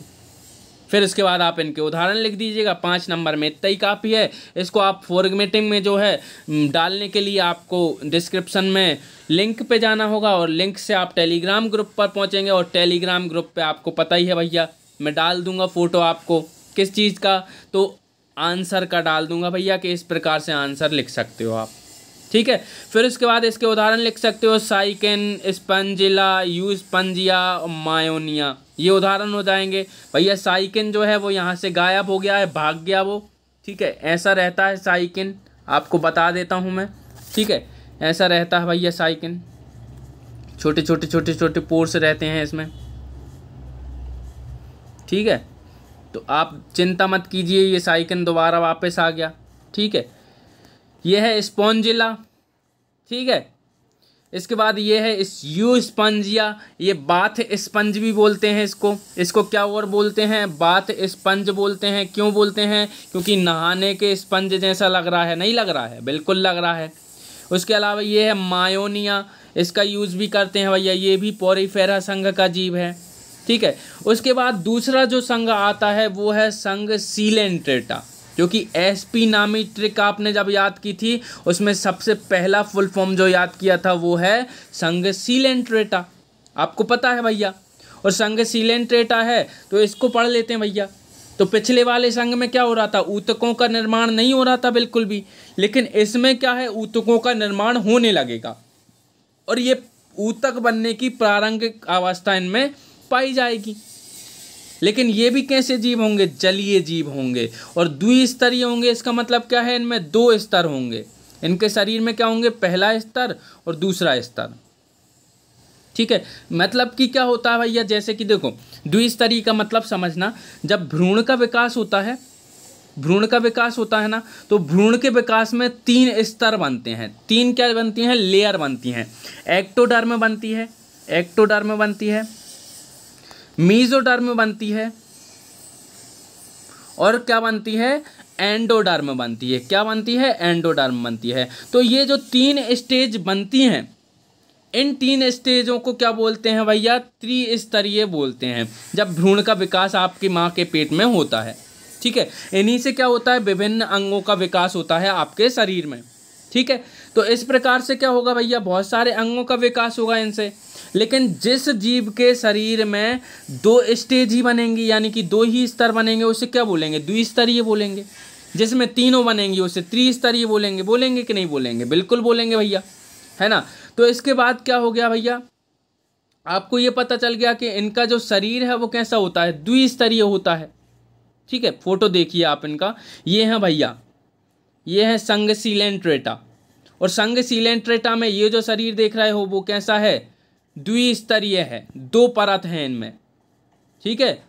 फिर उसके बाद आप इनके उदाहरण लिख दीजिएगा। 5 नंबर में इतना ही काफ़ी है। इसको आप फॉर्मेटिंग में जो है डालने के लिए आपको डिस्क्रिप्शन में लिंक पे जाना होगा और लिंक से आप टेलीग्राम ग्रुप पर पहुंचेंगे। और टेलीग्राम ग्रुप पे आपको पता ही है भैया, मैं डाल दूंगा फ़ोटो आपको किस चीज़ का? तो आंसर का डाल दूंगा भैया कि इस प्रकार से आंसर लिख सकते हो आप। ठीक है, फिर उसके बाद इसके उदाहरण लिख सकते हो। साइकिन, स्पंजिला, यूस्पंजिया, मायोनिया, ये उदाहरण हो जाएंगे भैया। साइकिन जो है वो यहाँ से गायब हो गया है, भाग गया वो। ठीक है, ऐसा रहता है साइकिन, आपको बता देता हूँ मैं। ठीक है, ऐसा रहता है भैया साइकिन, छोटे छोटे पोर्स रहते हैं इसमें। ठीक है, तो आप चिंता मत कीजिए, ये साइकिन दोबारा वापस आ गया। ठीक है, ये है स्पॉन्जिला। ठीक है, इसके बाद ये है इस यूस्पंजिया, ये बाथ स्पंज भी बोलते हैं इसको क्या और बोलते हैं? बाथ स्पंज बोलते हैं। क्यों बोलते हैं? क्योंकि नहाने के स्पंज जैसा लग रहा है, नहीं लग रहा है? बिल्कुल लग रहा है। उसके अलावा ये है मायोनिया, इसका यूज़ भी करते हैं भैया, ये भी पोरीफेरा संघ का जीव है। ठीक है, उसके बाद दूसरा जो संघ आता है वो है संघ सीलेंट्रेटा, जो कि एसपी नामी ट्रिक आपने जब याद की थी उसमें सबसे पहला फुल फॉर्म जो याद किया था वो है संघ सीलेंट्रेटा, आपको पता है भैया। और संघ सीलेंट्रेटा है तो इसको पढ़ लेते हैं भैया। तो पिछले वाले संघ में क्या हो रहा था? ऊतकों का निर्माण नहीं हो रहा था बिल्कुल भी, लेकिन इसमें क्या है? ऊतकों का निर्माण होने लगेगा और ये ऊतक बनने की प्रारंभिक अवस्था इनमें पाई जाएगी। लेकिन ये भी कैसे जीव होंगे? जलीय जीव होंगे और द्विस्तरीय होंगे। इसका मतलब क्या है? इनमें 2 स्तर होंगे। इनके शरीर में क्या होंगे? पहला स्तर और दूसरा स्तर। ठीक है, मतलब कि क्या होता है भैया? जैसे कि देखो, द्विस्तरीय का मतलब समझना, जब भ्रूण का विकास होता है, भ्रूण का विकास होता है ना, तो भ्रूण के विकास में 3 स्तर बनते हैं। 3 क्या बनती हैं? लेयर बनती हैं। एक्टोडर्म बनती है, एक्टोडर्म बनती है, मीजोडर्म बनती है और क्या बनती है? एंडोडर्म बनती है। क्या बनती है? एंडोडर्म बनती है। तो ये जो 3 स्टेज बनती हैं, इन 3 स्टेजों को क्या बोलते हैं भैया? त्रिस्तरीय बोलते हैं, जब भ्रूण का विकास आपकी माँ के पेट में होता है। ठीक है, इन्हीं से क्या होता है? विभिन्न अंगों का विकास होता है आपके शरीर में। ठीक है, तो इस प्रकार से क्या होगा भैया? बहुत सारे अंगों का विकास होगा इनसे। लेकिन जिस जीव के शरीर में 2 स्टेज ही बनेंगी, यानी कि 2 ही स्तर बनेंगे, उसे क्या बोलेंगे? द्विस्तरीय बोलेंगे। जिसमें 3 बनेंगी उसे त्रिस्तरीय बोलेंगे। बोलेंगे कि नहीं बोलेंगे? बिल्कुल बोलेंगे भैया, है ना। तो इसके बाद क्या हो गया भैया? आपको ये पता चल गया कि इनका जो शरीर है वो कैसा होता है, द्विस्तरीय होता है। ठीक है, फोटो देखिए आप इनका, ये है भैया, ये है संघ सीलेंट्रेटा, और संघ सीलेंट्रेटा में ये जो शरीर देख रहे हो वो कैसा है, द्विस्तरीय है, 2 परत हैं इनमें। ठीक है,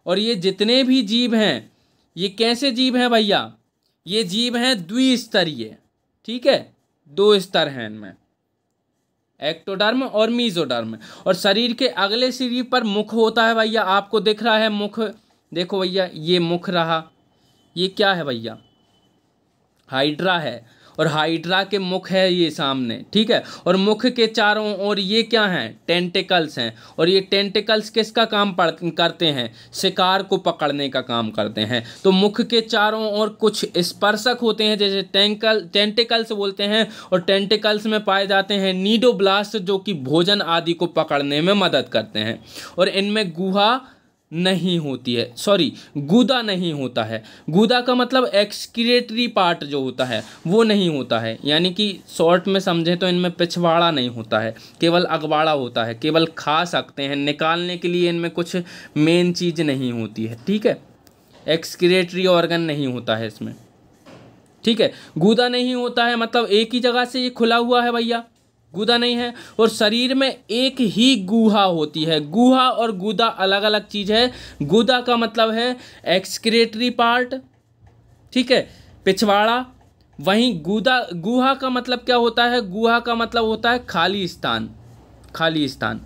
और ये जितने भी जीव हैं ये कैसे जीव हैं भैया, ये जीव हैं द्विस्तरीय। ठीक है, 2 स्तर हैं इनमें, एक्टोडर्म और मीजोडर्म। और शरीर के अगले शरीर पर मुख होता है भैया, आपको दिख रहा है मुख, देखो भैया ये मुख रहा, ये क्या है भैया, हाइड्रा है, और हाइड्रा के मुख है ये सामने। ठीक है, और मुख के चारों ओर ये क्या हैं, टेंटिकल्स हैं, और ये टेंटिकल्स किसका काम करते हैं, शिकार को पकड़ने का काम करते हैं। तो मुख के चारों ओर कुछ स्पर्शक होते हैं जैसे टेंटिकल्स बोलते हैं, और टेंटिकल्स में पाए जाते हैं नीडोब्लास्ट जो कि भोजन आदि को पकड़ने में मदद करते हैं। और इनमें गुहा नहीं होती है, सॉरी गूदा नहीं होता है। गूदा का मतलब एक्सक्रीटरी पार्ट जो होता है वो नहीं होता है, यानी कि शॉर्ट में समझें तो इनमें पिछवाड़ा नहीं होता है, केवल अगवाड़ा होता है, केवल खा सकते हैं, निकालने के लिए इनमें कुछ मेन चीज़ नहीं होती है। ठीक है, एक्सक्रीटरी ऑर्गन नहीं होता है इसमें। ठीक है, गूदा नहीं होता है मतलब एक ही जगह से ये खुला हुआ है भैया, गूदा नहीं है। और शरीर में एक ही गुहा होती है, गुहा और गूदा अलग अलग चीज है। गूदा का मतलब है एक्सक्रीटरी पार्ट, ठीक है, पिछवाड़ा। वहीं गुहा का मतलब क्या होता है, गुहा का मतलब होता है खाली स्थान, खाली स्थान।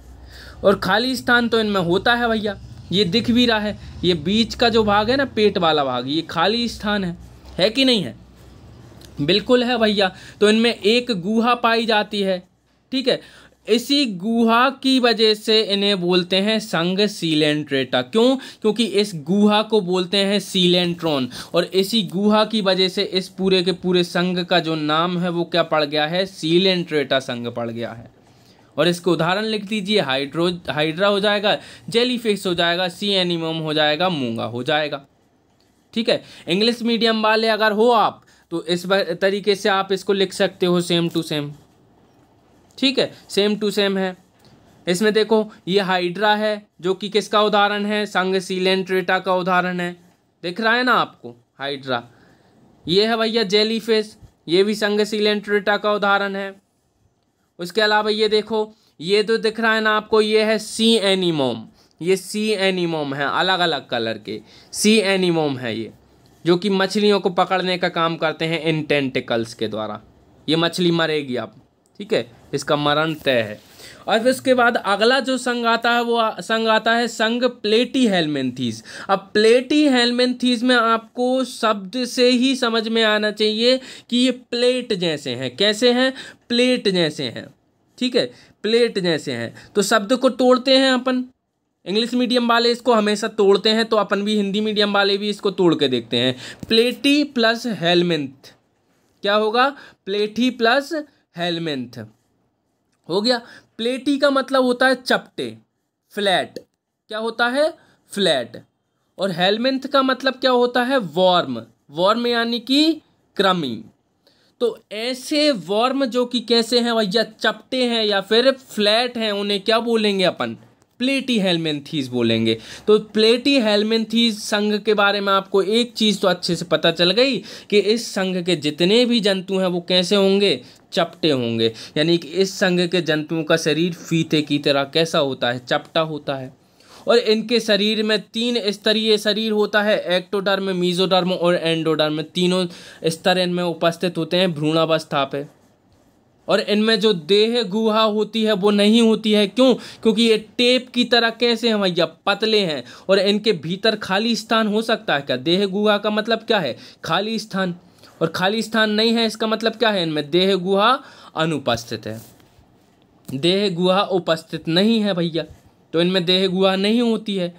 और खाली स्थान तो इनमें होता है भैया, ये दिख भी रहा है, ये बीच का जो भाग है ना, पेट वाला भाग, ये खाली स्थान है कि नहीं है, बिल्कुल है भैया। तो इनमें एक गुहा पाई जाती है। ठीक है, इसी गुहा की वजह से इन्हें बोलते हैं संघ सीलेंट्रेटा। क्यों, क्योंकि इस गुहा को बोलते हैं सीलेंट्रॉन, और इसी गुहा की वजह से इस पूरे के पूरे संघ का जो नाम है वो क्या पड़ गया है, सीलेंट्रेटा संघ पड़ गया है। और इसके उदाहरण लिख दीजिए, हाइड्रा हो जाएगा, जेलीफिश हो जाएगा, सी एनीमोम हो जाएगा, मूंगा हो जाएगा। ठीक है, इंग्लिश मीडियम वाले अगर हो आप तो इस तरीके से आप इसको लिख सकते हो, सेम टू सेम। ठीक है, सेम टू सेम है। इसमें देखो ये हाइड्रा है जो कि किसका उदाहरण है, संघ सीलेंट्रेटा का उदाहरण है, दिख रहा है ना आपको हाइड्रा। ये है भैया जेलीफिश, ये भी संघ सीलेंट्रेटा का उदाहरण है। उसके अलावा ये देखो, ये तो दिख रहा है ना आपको, ये है सी एनीमोम, ये सी एनीमोम है, अलग अलग कलर के सी एनीमोम है ये, जो कि मछलियों को पकड़ने का काम करते हैं इन टेंटिकल्स के द्वारा। ये मछली मरेगी आप, ठीक है, इसका मरण तय है। और फिर उसके बाद अगला जो संघ आता है वो संघ आता है संघ प्लेटीहेल्मिन्थीज। अब प्लेटीहेल्मिन्थीज में आपको शब्द से ही समझ में आना चाहिए कि ये प्लेट जैसे हैं। कैसे हैं, प्लेट जैसे हैं। ठीक है, प्लेट जैसे हैं। तो शब्द को तोड़ते हैं अपन, इंग्लिश मीडियम वाले इसको हमेशा तोड़ते हैं, तो अपन भी हिंदी मीडियम वाले भी इसको तोड़ के देखते हैं। प्लेटी प्लस हेलमिन्थ क्या होगा, प्लेटी प्लस हेलमिन्थ हो गया। प्लेटी का मतलब होता है चपटे, फ्लैट, क्या होता है, फ्लैट। और हेलमिन्थ का मतलब क्या होता है, वॉर्म, वॉर्म यानी कि कृमि। तो ऐसे वॉर्म जो कि कैसे हैं भैया, चपटे हैं या फिर फ्लैट हैं, उन्हें क्या बोलेंगे अपन, प्लेटीहेल्मिन्थीज बोलेंगे। तो प्लेटीहेल्मिन्थीज संघ के बारे में आपको एक चीज़ तो अच्छे से पता चल गई कि इस संघ के जितने भी जंतु हैं वो कैसे होंगे, चपटे होंगे। यानी कि इस संघ के जंतुओं का शरीर फीते की तरह कैसा होता है, चपटा होता है। और इनके शरीर में 3 स्तरीय शरीर होता है, एक्टोडर्म, मीजोडर्म और एंडोडर्म, तीनों स्तर इनमें उपस्थित होते हैं भ्रूणावस्था पे। और इनमें जो देह गुहा होती है वो नहीं होती है। क्यों, क्योंकि ये टेप की तरह कैसे हैं भैया, पतले हैं। और इनके भीतर खाली स्थान हो सकता है क्या, देह गुहा का मतलब क्या है, खाली स्थान। और खाली स्थान नहीं है इसका मतलब क्या है, इनमें देह गुहा अनुपस्थित है, देह गुहा उपस्थित नहीं है भैया। तो इनमें देह गुहा नहीं होती है।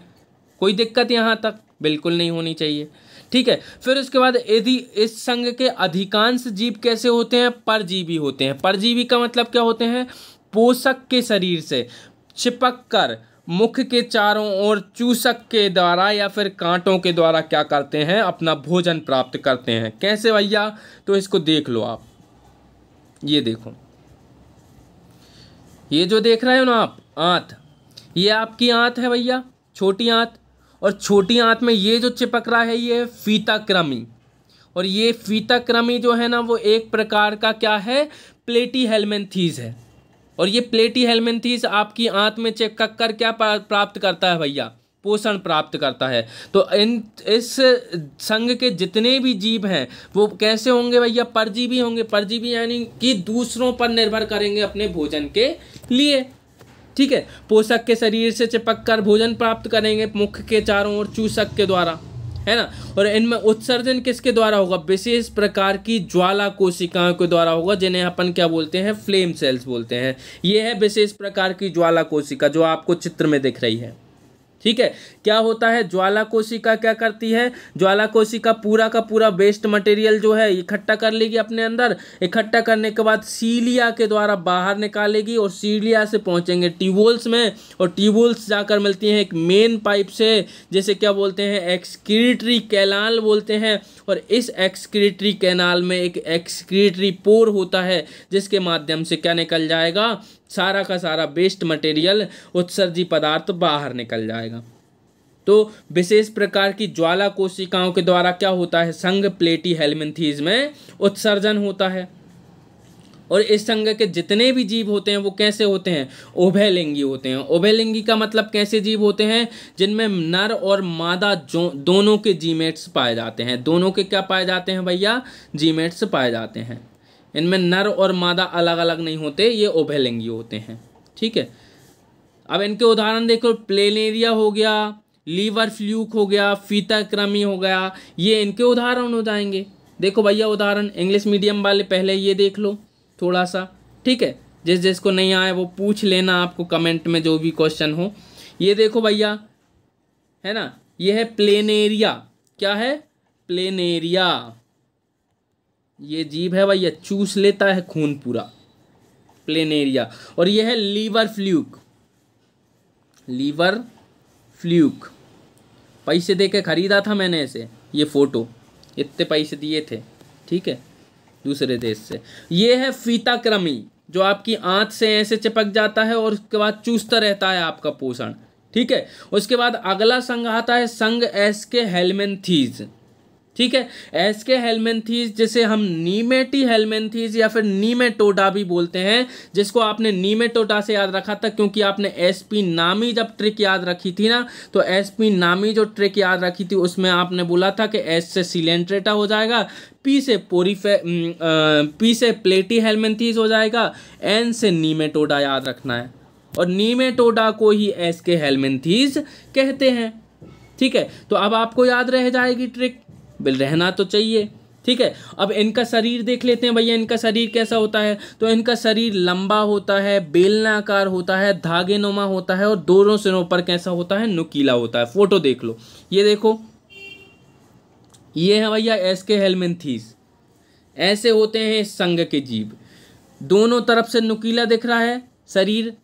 कोई दिक्कत यहाँ तक बिल्कुल नहीं होनी चाहिए। ठीक है, फिर उसके बाद यदि इस संघ के अधिकांश जीव कैसे होते हैं, परजीवी होते हैं। परजीवी का मतलब क्या होते हैं, पोषक के शरीर से चिपक कर मुख के चारों ओर चूसक के द्वारा या फिर कांटों के द्वारा क्या करते हैं, अपना भोजन प्राप्त करते हैं। कैसे भैया, तो इसको देख लो आप, ये देखो, ये जो देख रहे हो ना आप, आंत, ये आपकी आंत है भैया, छोटी आंत, और छोटी आंत में ये जो चिपक रहा है ये फीताकृमि, और ये फीताकृमि जो है ना वो एक प्रकार का क्या है, प्लेटीहेल्मिन्थीज है। और ये प्लेटीहेल्मिन्थीज आपकी आंत में चिपक कर क्या प्राप्त करता है भैया, पोषण प्राप्त करता है। तो इस संघ के जितने भी जीव हैं वो कैसे होंगे भैया, परजीवी होंगे। परजीवी यानी कि दूसरों पर निर्भर करेंगे अपने भोजन के लिए, ठीक है। पोषक के शरीर से चिपक कर भोजन प्राप्त करेंगे मुख के चारों ओर चूसक के द्वारा, है ना। और इनमें उत्सर्जन किसके द्वारा होगा, विशेष प्रकार की ज्वाला कोशिकाओं के द्वारा होगा, जिन्हें अपन क्या बोलते हैं, फ्लेम सेल्स बोलते हैं। ये है विशेष प्रकार की ज्वाला कोशिका जो आपको चित्र में दिख रही है, ठीक है। क्या होता है, ज्वाला कोशिका क्या करती है, ज्वाला कोशिका पूरा का पूरा वेस्ट मटेरियल जो है इकट्ठा कर लेगी अपने अंदर। इकट्ठा करने के बाद सीलिया के द्वारा बाहर निकालेगी, और सीलिया से पहुंचेंगे ट्यूबोल्स में, और ट्यूबोल्स जाकर मिलती हैं एक मेन पाइप से, जिसे क्या बोलते हैं, एक्सक्रीटरी कैनाल बोलते हैं। और इस एक्सक्रीटरी कैनाल में एक एक्सक्रीटरी पोर होता है, जिसके माध्यम से क्या निकल जाएगा, सारा का सारा वेस्ट मटेरियल, उत्सर्जी पदार्थ बाहर निकल जाएगा। तो विशेष प्रकार की ज्वाला कोशिकाओं के द्वारा क्या होता है, संघ प्लेटीहेल्मिन्थीज में उत्सर्जन होता है। और इस संघ के जितने भी जीव होते हैं वो कैसे होते हैं, उभयलिंगी होते हैं। उभयलिंगी का मतलब कैसे जीव होते हैं, जिनमें नर और मादा दोनों के जीमेट्स पाए जाते हैं। दोनों के क्या पाए जाते हैं भैया, जीमेट्स पाए जाते हैं। इनमें नर और मादा अलग अलग नहीं होते, ये उभयलिंगी होते हैं, ठीक है। अब इनके उदाहरण देखो, प्लेनेरिया हो गया, लीवर फ्लूक हो गया, फीताकृमि हो गया, ये इनके उदाहरण हो जाएंगे। देखो भैया उदाहरण, इंग्लिश मीडियम वाले पहले ये देख लो थोड़ा सा, ठीक है। जिसको नहीं आए वो पूछ लेना, आपको कमेंट में जो भी क्वेश्चन हो। ये देखो भैया, है ना, ये है प्लेनेरिया। क्या है, प्लेनेरिया। ये जीव है भैया, चूस लेता है खून पूरा, प्लेनेरिया। और ये है लीवर फ्लूक। लीवर फ्लूक पैसे दे के खरीदा था मैंने ऐसे, ये फोटो इतने पैसे दिए थे, ठीक है, दूसरे देश से। ये है फीताकृमि, जो आपकी आंत से ऐसे चिपक जाता है और उसके बाद चूसता रहता है आपका पोषण, ठीक है। उसके बाद अगला संघ आता है संघ एस्केहेल्मिन्थीज, ठीक है। एस्केहेल्मिन्थीज जिसे हम नीमेटीहेल्मिन्थीज या फिर नीमेटोडा भी बोलते हैं, जिसको आपने नीमेटोडा से याद रखा था क्योंकि आपने एसपी नामी जब ट्रिक याद रखी थी ना, तो एसपी नामी जो ट्रिक याद रखी थी उसमें आपने बोला था कि एस से सिलेंट्रेटा हो जाएगा, पी से प्लेटीहेल्मिन्थीज हो जाएगा, एन से नीमेटोडा याद रखना है, और नीमेटोडा को ही एस्केहेल्मिन्थीज कहते हैं, ठीक है। तो अब आपको याद रह जाएगी ट्रिक, बिल रहना तो चाहिए, ठीक है। अब इनका शरीर देख लेते हैं भैया, इनका शरीर कैसा होता है। तो इनका शरीर लंबा होता है, बेलनाकार होता है, धागेनुमा होता है, और दोनों सिरों पर कैसा होता है, नुकीला होता है। फोटो देख लो, ये देखो, ये है भैया एस्केहेल्मिन्थीज। ऐसे होते हैं इस संघ के जीव। दोनों तरफ से नुकीला दिख रहा है, शरीर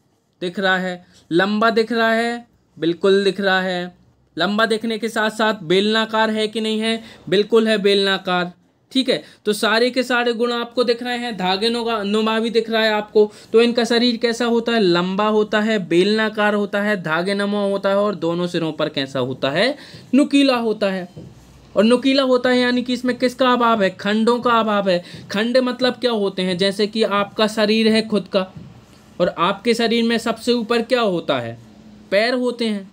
दिख रहा है, लंबा दिख रहा है, बिल्कुल दिख रहा है। लंबा देखने के साथ साथ बेलनाकार है कि नहीं है, बिल्कुल है बेलनाकार, ठीक है। तो सारे के सारे गुण आपको दिख रहे हैं, धागे नुमा भी दिख रहा है आपको। तो इनका शरीर कैसा होता है, लंबा होता है, बेलनाकार होता है, धागे नुमा होता है, और दोनों सिरों पर कैसा होता है, नुकीला होता है। और नुकीला होता है यानी कि इसमें किसका अभाव है, खंडों का अभाव है। खंड मतलब क्या होते हैं, जैसे कि आपका शरीर है खुद का, और आपके शरीर में सबसे ऊपर क्या होता है, पैर होते हैं,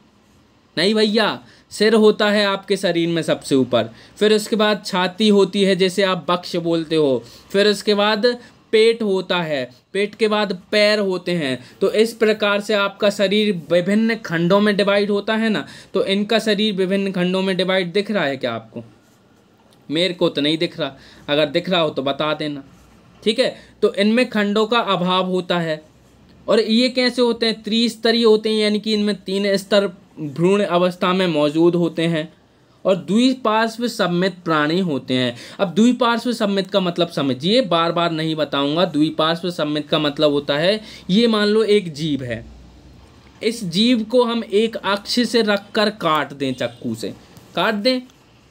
नहीं भैया, सिर होता है आपके शरीर में सबसे ऊपर। फिर उसके बाद छाती होती है, जैसे आप बक्ष बोलते हो। फिर उसके बाद पेट होता है, पेट के बाद पैर होते हैं। तो इस प्रकार से आपका शरीर विभिन्न खंडों में डिवाइड होता है ना। तो इनका शरीर विभिन्न खंडों में डिवाइड दिख रहा है क्या आपको, मेरे को तो नहीं दिख रहा, अगर दिख रहा हो तो बता देना, ठीक है। तो इनमें खंडों का अभाव होता है। और ये कैसे होते हैं, त्रिस्तरीय होते हैं, यानी कि इनमें 3 स्तर भ्रूण अवस्था में मौजूद होते हैं। और द्विपार्श्व सम्मित प्राणी होते हैं। अब द्विपार्श्व सम्मित का मतलब समझिए, बार बार नहीं बताऊंगा। द्विपार्श्व सम्मित का मतलब होता है, ये मान लो एक जीव है, इस जीव को हम एक अक्ष से रखकर काट दें, चाकू से काट दें,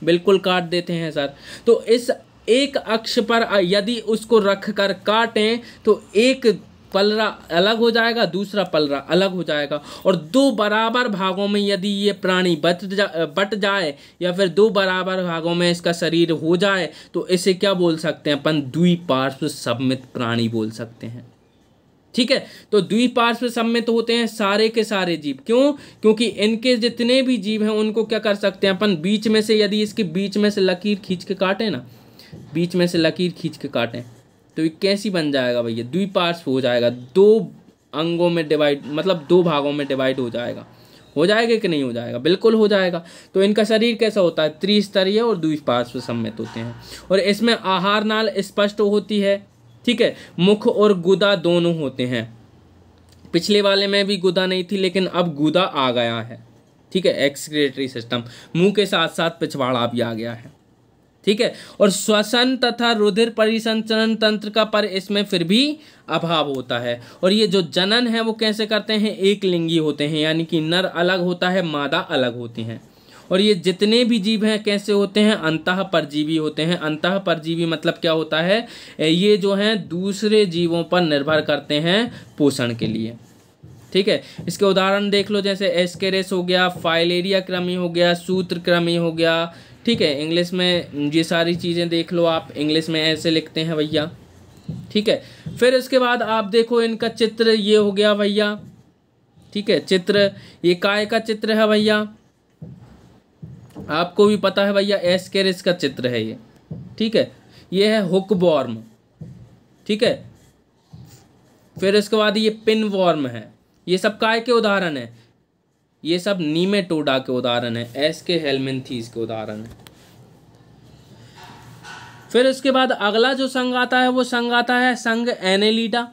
बिल्कुल काट देते हैं सर। तो इस एक अक्ष पर यदि उसको रख कर काटें तो एक पलरा अलग हो जाएगा, दूसरा पलरा अलग हो जाएगा, और दो बराबर भागों में यदि ये प्राणी बट जाए या फिर दो बराबर भागों में इसका शरीर हो जाए तो इसे क्या बोल सकते हैं अपन? द्विपार्श्व सममित प्राणी बोल सकते हैं। ठीक है, तो द्विपार्श्व सममित होते हैं सारे के सारे जीव। क्यों? क्योंकि इनके जितने भी जीव हैं उनको क्या कर सकते हैं अपन? बीच में से यदि इसके बीच में से लकीर खींच के काटें ना, बीच में से लकीर खींच के काटें तो ये कैसी बन जाएगा भैया? द्विपार्श्व हो जाएगा, दो अंगों में डिवाइड, मतलब दो भागों में डिवाइड हो जाएगा। हो जाएगा कि नहीं हो जाएगा? बिल्कुल हो जाएगा। तो इनका शरीर कैसा होता है? त्रिस्तरीय और द्विपार्श्व सममित होते हैं। और इसमें आहार नाल स्पष्ट होती है। ठीक है, मुख और गुदा दोनों होते हैं। पिछले वाले में भी गुदा नहीं थी लेकिन अब गुदा आ गया है। ठीक है, एक्सक्रीटरी सिस्टम, मुंह के साथ साथ पिछवाड़ा भी आ गया है। ठीक है, और श्वसन तथा रुधिर परिसंचरण तंत्र का पर इसमें फिर भी अभाव होता है। और ये जो जनन है वो कैसे करते हैं? एक लिंगी होते हैं, यानी कि नर अलग होता है, मादा अलग होती हैं। और ये जितने भी जीव हैं कैसे होते हैं? अंतः परजीवी होते हैं। अंतः परजीवी मतलब क्या होता है? ये जो हैं दूसरे जीवों पर निर्भर करते हैं पोषण के लिए। ठीक है, इसके उदाहरण देख लो, जैसे एस्केरिस हो गया, फाइलेरिया कृमि हो गया, सूत्रकृमि हो गया। ठीक है, इंग्लिश में ये सारी चीज़ें देख लो, आप इंग्लिश में ऐसे लिखते हैं भैया। ठीक है, फिर इसके बाद आप देखो इनका चित्र, ये हो गया भैया। ठीक है, चित्र ये काय का चित्र है भैया? आपको भी पता है भैया, एस्केरिस का चित्र है ये। ठीक है, ये है हुकवॉर्म। ठीक है, फिर इसके बाद ये पिनवॉर्म है। ये सब काय के उदाहरण है? ये सब नीमेटोडा के उदाहरण है, एस्के हेलमिंथीज के उदाहरण है। फिर इसके बाद अगला जो संघ आता है वो संघ आता है संघ एनेलिडा।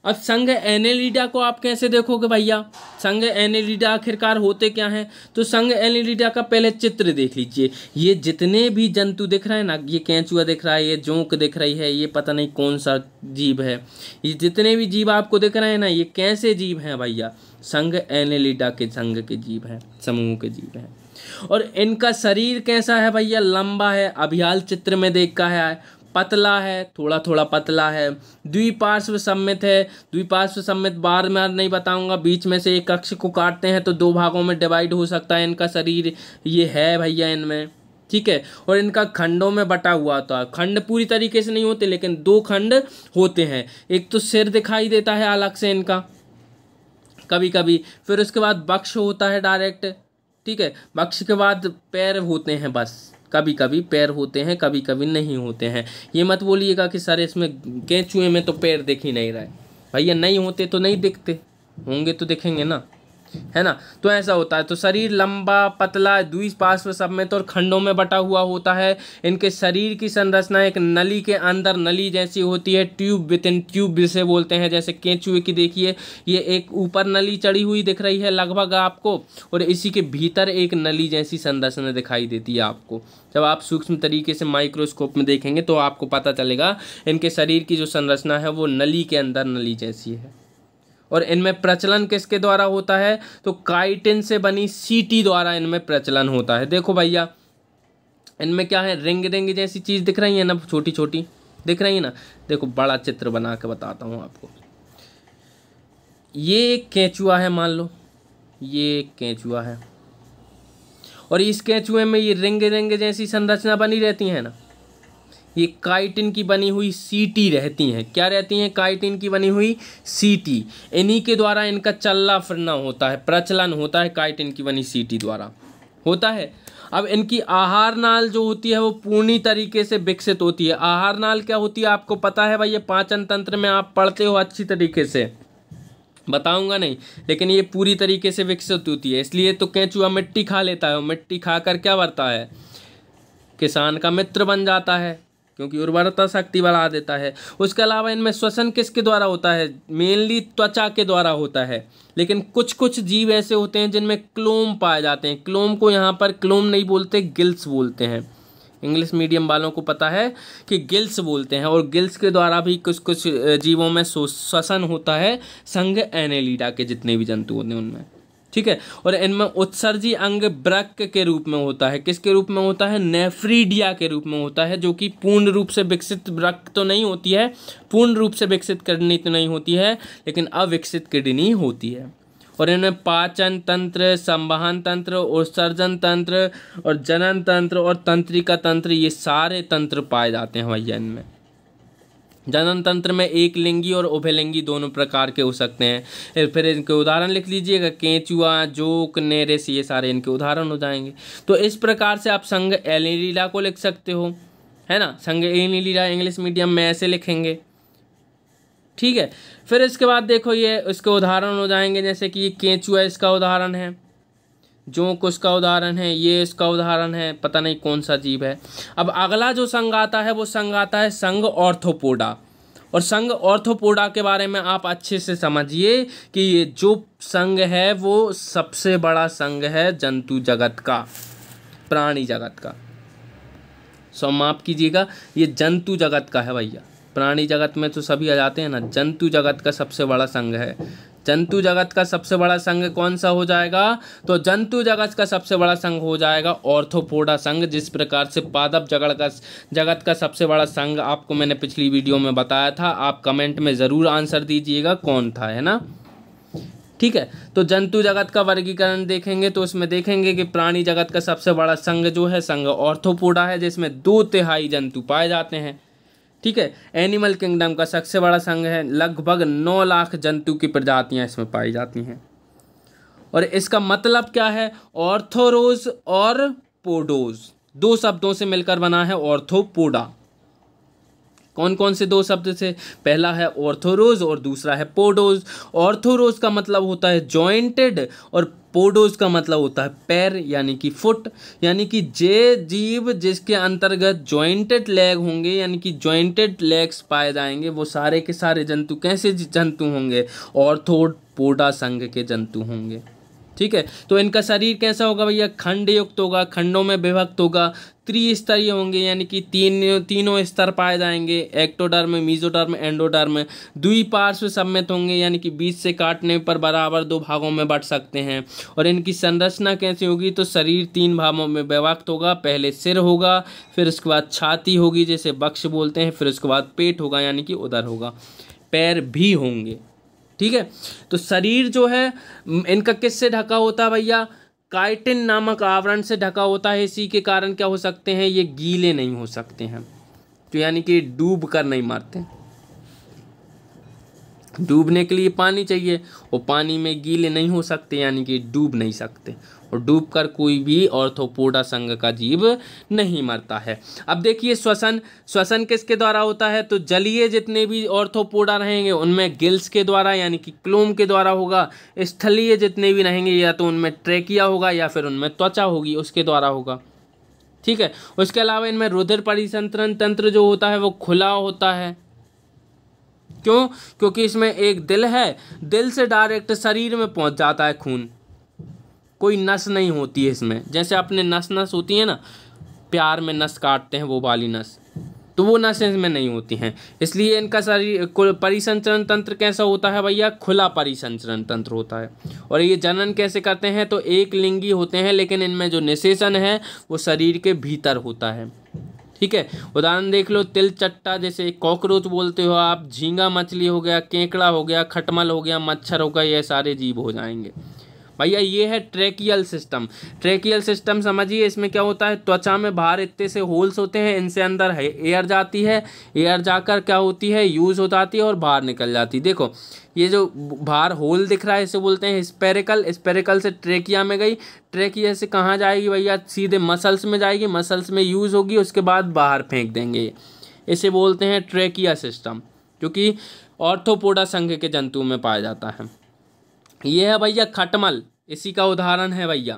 अब संघ एनेलिडा को आप कैसे देखोगे भैया? संघ एनेलिडा आखिरकार होते क्या हैं? तो संघ एनेलिडा का पहले चित्र देख लीजिए। ये जितने भी जंतु दिख रहे हैं ना, ये केंचुआ दिख रहा है, ये जोंक दिख रही है, ये पता नहीं कौन सा जीव है, ये जितने भी जीव आपको दिख रहे हैं ना, ये कैसे जीव हैं भैया? संघ एनेलिडा के संघ के जीव हैं, समूह के जीव हैं। और इनका शरीर कैसा है भैया? लंबा है, अभियाल चित्र में देखा है, पतला है, थोड़ा थोड़ा पतला है, द्विपार्श्व सममित है। द्विपार्श्व सममित बार बार नहीं बताऊंगा, बीच में से एक अक्ष को काटते हैं तो दो भागों में डिवाइड हो सकता है इनका शरीर, ये है भैया इनमें। ठीक है, और इनका खंडों में बटा हुआ था। खंड पूरी तरीके से नहीं होते लेकिन दो खंड होते हैं। एक तो सिर दिखाई देता है अलग से इनका कभी कभी, फिर उसके बाद वक्ष होता है डायरेक्ट। ठीक है, वक्ष के बाद पैर होते हैं, बस कभी कभी पैर होते हैं, कभी कभी नहीं होते हैं। ये मत बोलिएगा कि सर इसमें केंचुए में तो पैर दिख ही नहीं रहा है। भैया नहीं होते तो नहीं दिखते, होंगे तो दिखेंगे ना, है ना? तो ऐसा होता है। तो शरीर लंबा, पतला, द्विपार्श्व सममित और खंडों में बटा हुआ होता है। इनके शरीर की संरचना एक नली के अंदर नली जैसी होती है, ट्यूब विद इन ट्यूब जिसे बोलते हैं। जैसे केंचुए की देखिए, ये एक ऊपर नली चढ़ी हुई दिख रही है लगभग आपको, और इसी के भीतर एक नली जैसी संरचना दिखाई देती है आपको। जब आप सूक्ष्म तरीके से माइक्रोस्कोप में देखेंगे तो आपको पता चलेगा इनके शरीर की जो संरचना है वो नली के अंदर नली जैसी है। और इनमें प्रचलन किसके द्वारा होता है? तो काइटिन से बनी सीटी द्वारा इनमें प्रचलन होता है। देखो भैया, इनमें क्या है? रिंग रिंग जैसी चीज़ दिख रही है ना, छोटी छोटी दिख रही है ना। देखो बड़ा चित्र बना के बताता हूँ आपको। ये एक केंचुआ है, मान लो ये एक केंचुआ है, और इस केंचुए में ये रिंग रिंग जैसी संरचना बनी रहती है ना, ये काइटिन की बनी हुई सीटी रहती हैं। क्या रहती हैं? काइटिन की बनी हुई सीटी। इन्हीं के द्वारा इनका चलना फिरना होता है, प्रचलन होता है, काइटिन की बनी सीटी द्वारा होता है। अब इनकी आहार नाल जो होती है वो पूर्ण तरीके से विकसित होती है। आहार नाल क्या होती है आपको पता है भाई? ये पाचन तंत्र में आप पढ़ते हो अच्छी तरीके से, बताऊंगा नहीं, लेकिन ये पूरी तरीके से विकसित होती है। इसलिए तो केंचुआ मिट्टी खा लेता है, और मिट्टी खाकर क्या बढ़ता है? किसान का मित्र बन जाता है, क्योंकि उर्वरता शक्ति बढ़ा देता है। उसके अलावा इनमें श्वसन किसके द्वारा होता है? मेनली त्वचा के द्वारा होता है, लेकिन कुछ कुछ जीव ऐसे होते हैं जिनमें क्लोम पाए जाते हैं। क्लोम को यहाँ पर क्लोम नहीं बोलते, गिल्स बोलते हैं। इंग्लिश मीडियम वालों को पता है कि गिल्स बोलते हैं, और गिल्स के द्वारा भी कुछ कुछ जीवों में श्वसन होता है, संघ एनेलिडा के जितने भी जंतु होते हैं उनमें। ठीक है। और इनमें उत्सर्जी अंग वृक्क के रूप में होता है। किसके रूप में होता है? नेफ्रीडिया के रूप में होता है, जो कि पूर्ण रूप से विकसित वृक्क तो नहीं होती है, पूर्ण रूप से विकसित किडनी तो नहीं होती है, लेकिन अविकसित किडनी होती है। और इनमें पाचन तंत्र, संवहन तंत्र, उत्सर्जन तंत्र और जनन तंत्र और तंत्रिका तंत्र, ये सारे तंत्र पाए जाते हैं भैया इनमें। जनन तंत्र में एक लिंगी और उभयलिंगी दोनों प्रकार के हो सकते हैं। फिर इनके उदाहरण लिख लीजिएगा, केंचुआ, जोक, नेरेस, ये सारे इनके उदाहरण हो जाएंगे। तो इस प्रकार से आप संघ एनीलिडा को लिख सकते हो, है ना। संघ एनीलिडा इंग्लिश मीडियम में ऐसे लिखेंगे, ठीक है। फिर इसके बाद देखो ये इसके उदाहरण हो जाएंगे, जैसे कि ये केंचुआ इसका उदाहरण है, जोंक उसका उदाहरण है, ये इसका उदाहरण है, पता नहीं कौन सा जीव है। अब अगला जो संघ आता है वो संघ आता है संघ ऑर्थोपोडा। और संघ ऑर्थोपोडा के बारे में आप अच्छे से समझिए कि ये जो संघ है वो सबसे बड़ा संघ है जंतु जगत का, प्राणी जगत का। सो माफ कीजिएगा, ये जंतु जगत का है भैया। प्राणी जगत में तो सभी आ जाते हैं ना, जंतु जगत का सबसे बड़ा संघ है। जंतु जगत का सबसे बड़ा संघ कौन सा हो जाएगा? तो जंतु जगत का सबसे बड़ा संघ हो जाएगा ऑर्थोपोडा संघ। जिस प्रकार से पादप जगत का सबसे बड़ा संघ आपको मैंने पिछली वीडियो में बताया था, आप कमेंट में ज़रूर आंसर दीजिएगा कौन था, है ना, ठीक है। तो जंतु जगत का वर्गीकरण देखेंगे तो उसमें देखेंगे कि प्राणी जगत का सबसे बड़ा संघ जो है संघ ऑर्थोपोडा है, जिसमें 2/3 जंतु पाए जाते हैं, ठीक है। एनिमल किंगडम का सबसे बड़ा संघ है, लगभग 9 लाख जंतु की प्रजातियां इसमें पाई जाती हैं। और इसका मतलब क्या है? ऑर्थोरोज और पोडोज, 2 शब्दों से मिलकर बना है ऑर्थोपोडा। कौन कौन से 2 शब्द से? पहला है ऑर्थोरोज और दूसरा है पोडोज। ऑर्थोरोज का मतलब होता है जॉइंटेड और पोडोज का मतलब होता है पैर यानी कि फुट। यानी कि जे जीव जिसके अंतर्गत जॉइंटेड लेग होंगे यानी कि जॉइंटेड लेग्स पाए जाएंगे, वो सारे के सारे जंतु कैसे जंतु होंगे? ऑर्थोपोडा संघ के जंतु होंगे, ठीक है। तो इनका शरीर कैसा होगा भैया? खंड युक्त होगा, खंडों में विभक्त होगा, त्रिस्तरीय होंगे यानी कि तीनों स्तर पाए जाएंगे, एक्टोडर्म, मीजोडर्म, एंडोडर्म। द्विपार्श्व सम्मित होंगे यानी कि बीच से काटने पर बराबर 2 भागों में बंट सकते हैं। और इनकी संरचना कैसी होगी? तो शरीर 3 भागों में विभक्त होगा। पहले सिर होगा, फिर उसके बाद छाती होगी जिसे वक्ष बोलते हैं, फिर उसके बाद पेट होगा यानी कि उदर होगा, पैर भी होंगे, ठीक है। तो शरीर जो है इनका किससे ढका होता है भैया? काइटिन नामक आवरण से ढका होता है। इसी के कारण क्या हो सकते हैं? ये गीले नहीं हो सकते हैं, तो यानी कि डूब कर नहीं मरते। डूबने के लिए पानी चाहिए और पानी में गीले नहीं हो सकते यानी कि डूब नहीं सकते, और डूबकर कोई भी ऑर्थोपोडा संघ का जीव नहीं मरता है। अब देखिए श्वसन किसके द्वारा होता है? तो जलीय जितने भी ऑर्थोपोडा रहेंगे उनमें गिल्स के द्वारा यानी कि क्लोम के द्वारा होगा। स्थलीय जितने भी रहेंगे या तो उनमें ट्रेकिया होगा या फिर उनमें त्वचा होगी, उसके द्वारा होगा, ठीक है। उसके अलावा इनमें रुधिर परिसंचरण तंत्र जो होता है वो खुला होता है। क्यों? क्योंकि इसमें एक दिल है, दिल से डायरेक्ट शरीर में पहुंच जाता है खून, कोई नस नहीं होती है इसमें। जैसे अपने नस होती है ना, प्यार में नस काटते हैं वो वाली नस, तो वो नस इसमें नहीं होती हैं। इसलिए इनका शरीर परिसंचरण तंत्र कैसा होता है भैया? खुला परिसंचरण तंत्र होता है। और ये जनन कैसे करते हैं? तो एक लिंगी होते हैं, लेकिन इनमें जो निषेचन है वो शरीर के भीतर होता है, ठीक है। उदाहरण देख लो, तिलचट्टा जैसे कॉकरोच बोलते हो आप, झींगा मछली हो गया, केकड़ा हो गया, खटमल हो गया, मच्छर हो गया, ये सारे जीव हो जाएंगे भैया। ये है ट्रेकियल सिस्टम। ट्रेकियल सिस्टम समझिए, इसमें क्या होता है? त्वचा में बाहर इतने से होल्स होते हैं, इनसे अंदर है एयर जाती है, एयर जाकर क्या होती है? यूज हो जाती है और बाहर निकल जाती है। देखो ये जो बाहर होल दिख रहा है इसे बोलते हैं स्पेरिकल। स्पेरिकल से ट्रेकिया में गई, ट्रेकिया से कहाँ जाएगी भैया? सीधे मसल्स में जाएगी, मसल्स में यूज होगी, उसके बाद बाहर फेंक देंगे। इसे बोलते हैं ट्रेकिया सिस्टम, जो कि ऑर्थोपोडा संघ के जंतु में पाया जाता है। ये है भैया खटमल, इसी का उदाहरण है भैया,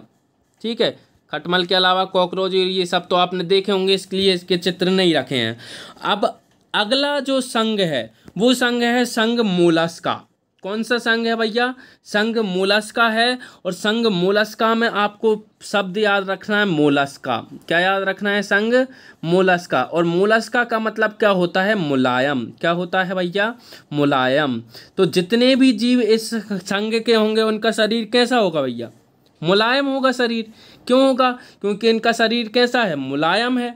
ठीक है। खटमल के अलावा कॉकरोच ये सब तो आपने देखे होंगे, इसलिए इसके चित्र नहीं रखे हैं। अब अगला जो संघ है वो संघ है संघ मोलस्का। कौन सा संघ है भैया? संघ मोलस्का है। और संघ मोलस्का में आपको शब्द याद रखना है मोलस्का। क्या याद रखना है? संघ मोलस्का। और मोलस्का का मतलब क्या होता है? मुलायम। क्या होता है भैया? मुलायम। तो जितने भी जीव इस संघ के होंगे उनका शरीर कैसा होगा भैया? मुलायम होगा शरीर। क्यों होगा? क्योंकि इनका शरीर कैसा है? मुलायम है।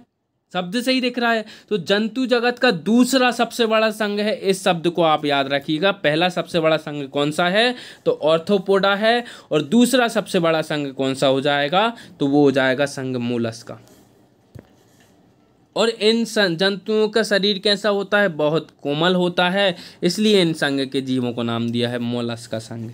शब्द से ही दिख रहा है। तो जंतु जगत का दूसरा सबसे बड़ा संघ है, इस शब्द को आप याद रखिएगा। पहला सबसे बड़ा संघ कौन सा है? तो ऑर्थोपोडा है। और दूसरा सबसे बड़ा संघ कौन सा हो जाएगा? तो वो हो जाएगा संघ मोलस्का। और इन जंतुओं का शरीर कैसा होता है? बहुत कोमल होता है, इसलिए इन संघ के जीवों को नाम दिया है मोलस्का संघ।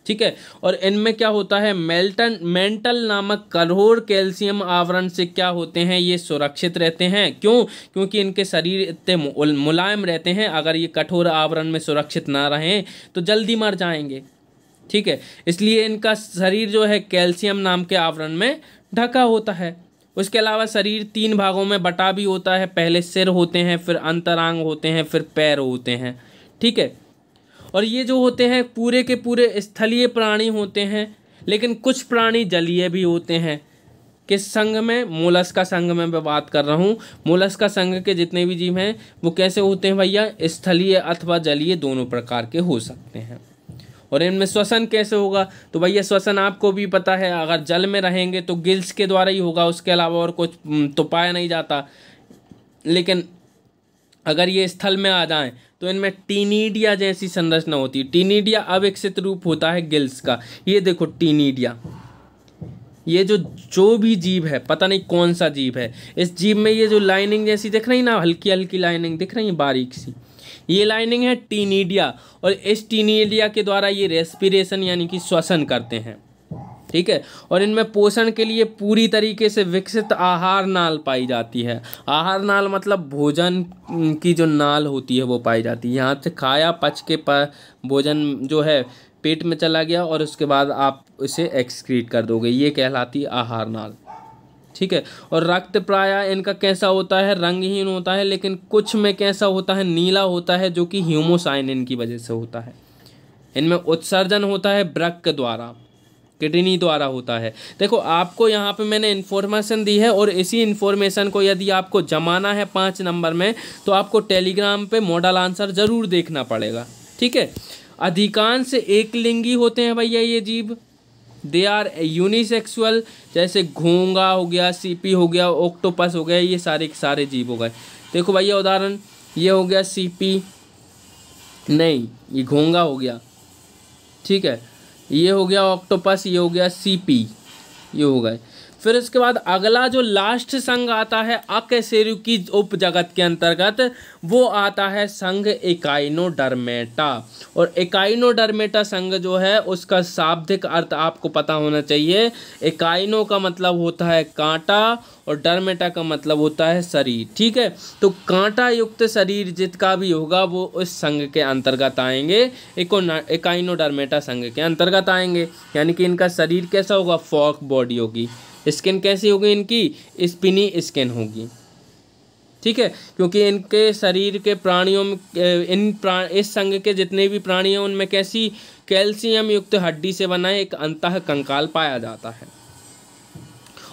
ठीक है। और इनमें क्या होता है? मेंटल नामक कठोर कैल्शियम आवरण से क्या होते हैं? ये सुरक्षित रहते हैं। क्यों? क्योंकि इनके शरीर इतने मुलायम रहते हैं। अगर ये कठोर आवरण में सुरक्षित ना रहें तो जल्दी मर जाएंगे। ठीक है। इसलिए इनका शरीर जो है कैल्शियम नाम के आवरण में ढका होता है। उसके अलावा शरीर 3 भागों में बटा भी होता है। पहले सिर होते हैं, फिर अंतरांग होते हैं, फिर पैर होते हैं। ठीक है। और ये जो होते हैं पूरे के पूरे स्थलीय प्राणी होते हैं, लेकिन कुछ प्राणी जलीय भी होते हैं। किस संघ में? मोलस्का संघ में मैं बात कर रहा हूँ। मोलस्का संघ के जितने भी जीव हैं वो कैसे होते हैं भैया? स्थलीय अथवा जलीय दोनों प्रकार के हो सकते हैं। और इनमें श्वसन कैसे होगा? तो भैया श्वसन आपको भी पता है, अगर जल में रहेंगे तो गिल्स के द्वारा ही होगा, उसके अलावा और कुछ तो पाया नहीं जाता। लेकिन अगर ये स्थल में आ जाएं तो इनमें टीनिडिया जैसी संरचना होती है। टीनिडिया अविकसित रूप होता है गिल्स का। ये देखो टीनिडिया, ये जो भी जीव है, पता नहीं कौन सा जीव है, इस जीव में ये जो लाइनिंग जैसी दिख रही ना, हल्की हल्की लाइनिंग दिख रही है, बारीक सी, ये लाइनिंग है टीनिडिया। और इस टीनिडिया के द्वारा ये रेस्पिरेशन यानी कि श्वसन करते हैं। ठीक है। और इनमें पोषण के लिए पूरी तरीके से विकसित आहार नाल पाई जाती है। आहार नाल मतलब भोजन की जो नाल होती है वो पाई जाती है। यहाँ से खाया, पच के भोजन जो है पेट में चला गया और उसके बाद आप इसे एक्सक्रीट कर दोगे, ये कहलाती है आहार नाल। ठीक है। और रक्त प्राय इनका कैसा होता है? रंगहीन होता है, लेकिन कुछ में कैसा होता है? नीला होता है, जो कि हीमोसाइनिन की वजह से होता है। इनमें उत्सर्जन होता है वृक्क द्वारा, किडनी द्वारा होता है। देखो आपको यहाँ पे मैंने इन्फॉर्मेशन दी है, और इसी इन्फॉर्मेशन को यदि आपको जमाना है 5 नंबर में तो आपको टेलीग्राम पे मॉडल आंसर ज़रूर देखना पड़ेगा। ठीक है। अधिकांश एक लिंगी होते हैं भैया ये जीव। दे आर यूनिसेक्सुअल, जैसे घोंगा हो गया, सीपी हो गया, ऑक्टोपस हो गया, ये सारे के सारे जीव हो गए। देखो भैया उदाहरण, ये हो गया सीपी, नहीं ये घोंगा हो गया। ठीक है। ये हो गया ऑक्टोपस, ये हो गया सीपी, ये हो गए। फिर इसके बाद अगला जो लास्ट संघ आता है अकशेरुकी उपजगत के अंतर्गत, वो आता है संघ एकाइनोडर्मेटा। और एकाइनोडर्मेटा संघ जो है उसका शाब्दिक अर्थ आपको पता होना चाहिए। एकाइनो का मतलब होता है कांटा और डर्मेटा का मतलब होता है शरीर। ठीक है। तो कांटा युक्त शरीर जिसका भी होगा वो उस संघ के अंतर्गत आएंगे, एकाइनोडर्मेटा संघ के अंतर्गत आएंगे। यानी कि इनका शरीर कैसा होगा? फॉर्क बॉडी होगी। स्किन कैसी होगी? इनकी स्पिनी स्किन होगी। ठीक है। क्योंकि इनके शरीर के प्राणियों में इस संघ के जितने भी प्राणी हैं उनमें कैसी कैल्शियम युक्त हड्डी से बना एक अंतः कंकाल पाया जाता है।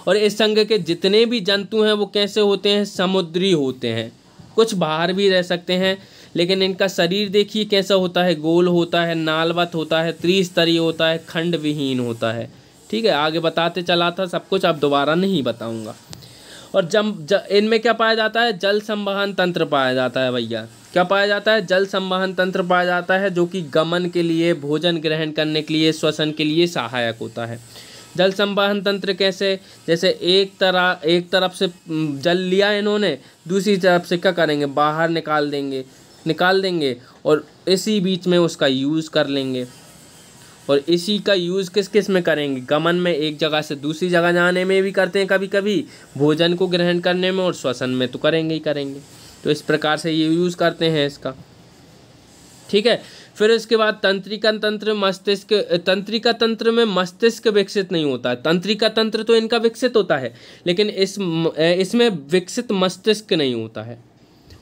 और इस संघ के जितने भी जंतु हैं वो कैसे होते हैं? समुद्री होते हैं। कुछ बाहर भी रह सकते हैं, लेकिन इनका शरीर देखिए कैसा होता है? गोल होता है, नालवत होता है, त्रिस्तरीय होता है, खंड विहीन होता है। ठीक है। आगे बताते चला था सब कुछ, अब दोबारा नहीं बताऊंगा। और इनमें क्या पाया जाता है? जल संवहन तंत्र पाया जाता है भैया। क्या पाया जाता है? जल संवहन तंत्र पाया जाता है, जो कि गमन के लिए, भोजन ग्रहण करने के लिए, श्वसन के लिए सहायक होता है। जल संवहन तंत्र कैसे? जैसे एक तरफ से जल लिया इन्होंने, दूसरी तरफ से क्या करेंगे? बाहर निकाल देंगे और इसी बीच में उसका यूज़ कर लेंगे। और इसी का यूज़ किस किस में करेंगे? गमन में, एक जगह से दूसरी जगह जाने में भी करते हैं कभी कभी, भोजन को ग्रहण करने में, और श्वसन में तो करेंगे ही करेंगे। तो इस प्रकार से ये यूज़ करते हैं इसका। ठीक है। फिर इसके बाद तंत्रिका तंत्र में मस्तिष्क विकसित नहीं होता है। तंत्रिका तंत्र तो इनका विकसित होता है, लेकिन इसमें विकसित मस्तिष्क नहीं होता है।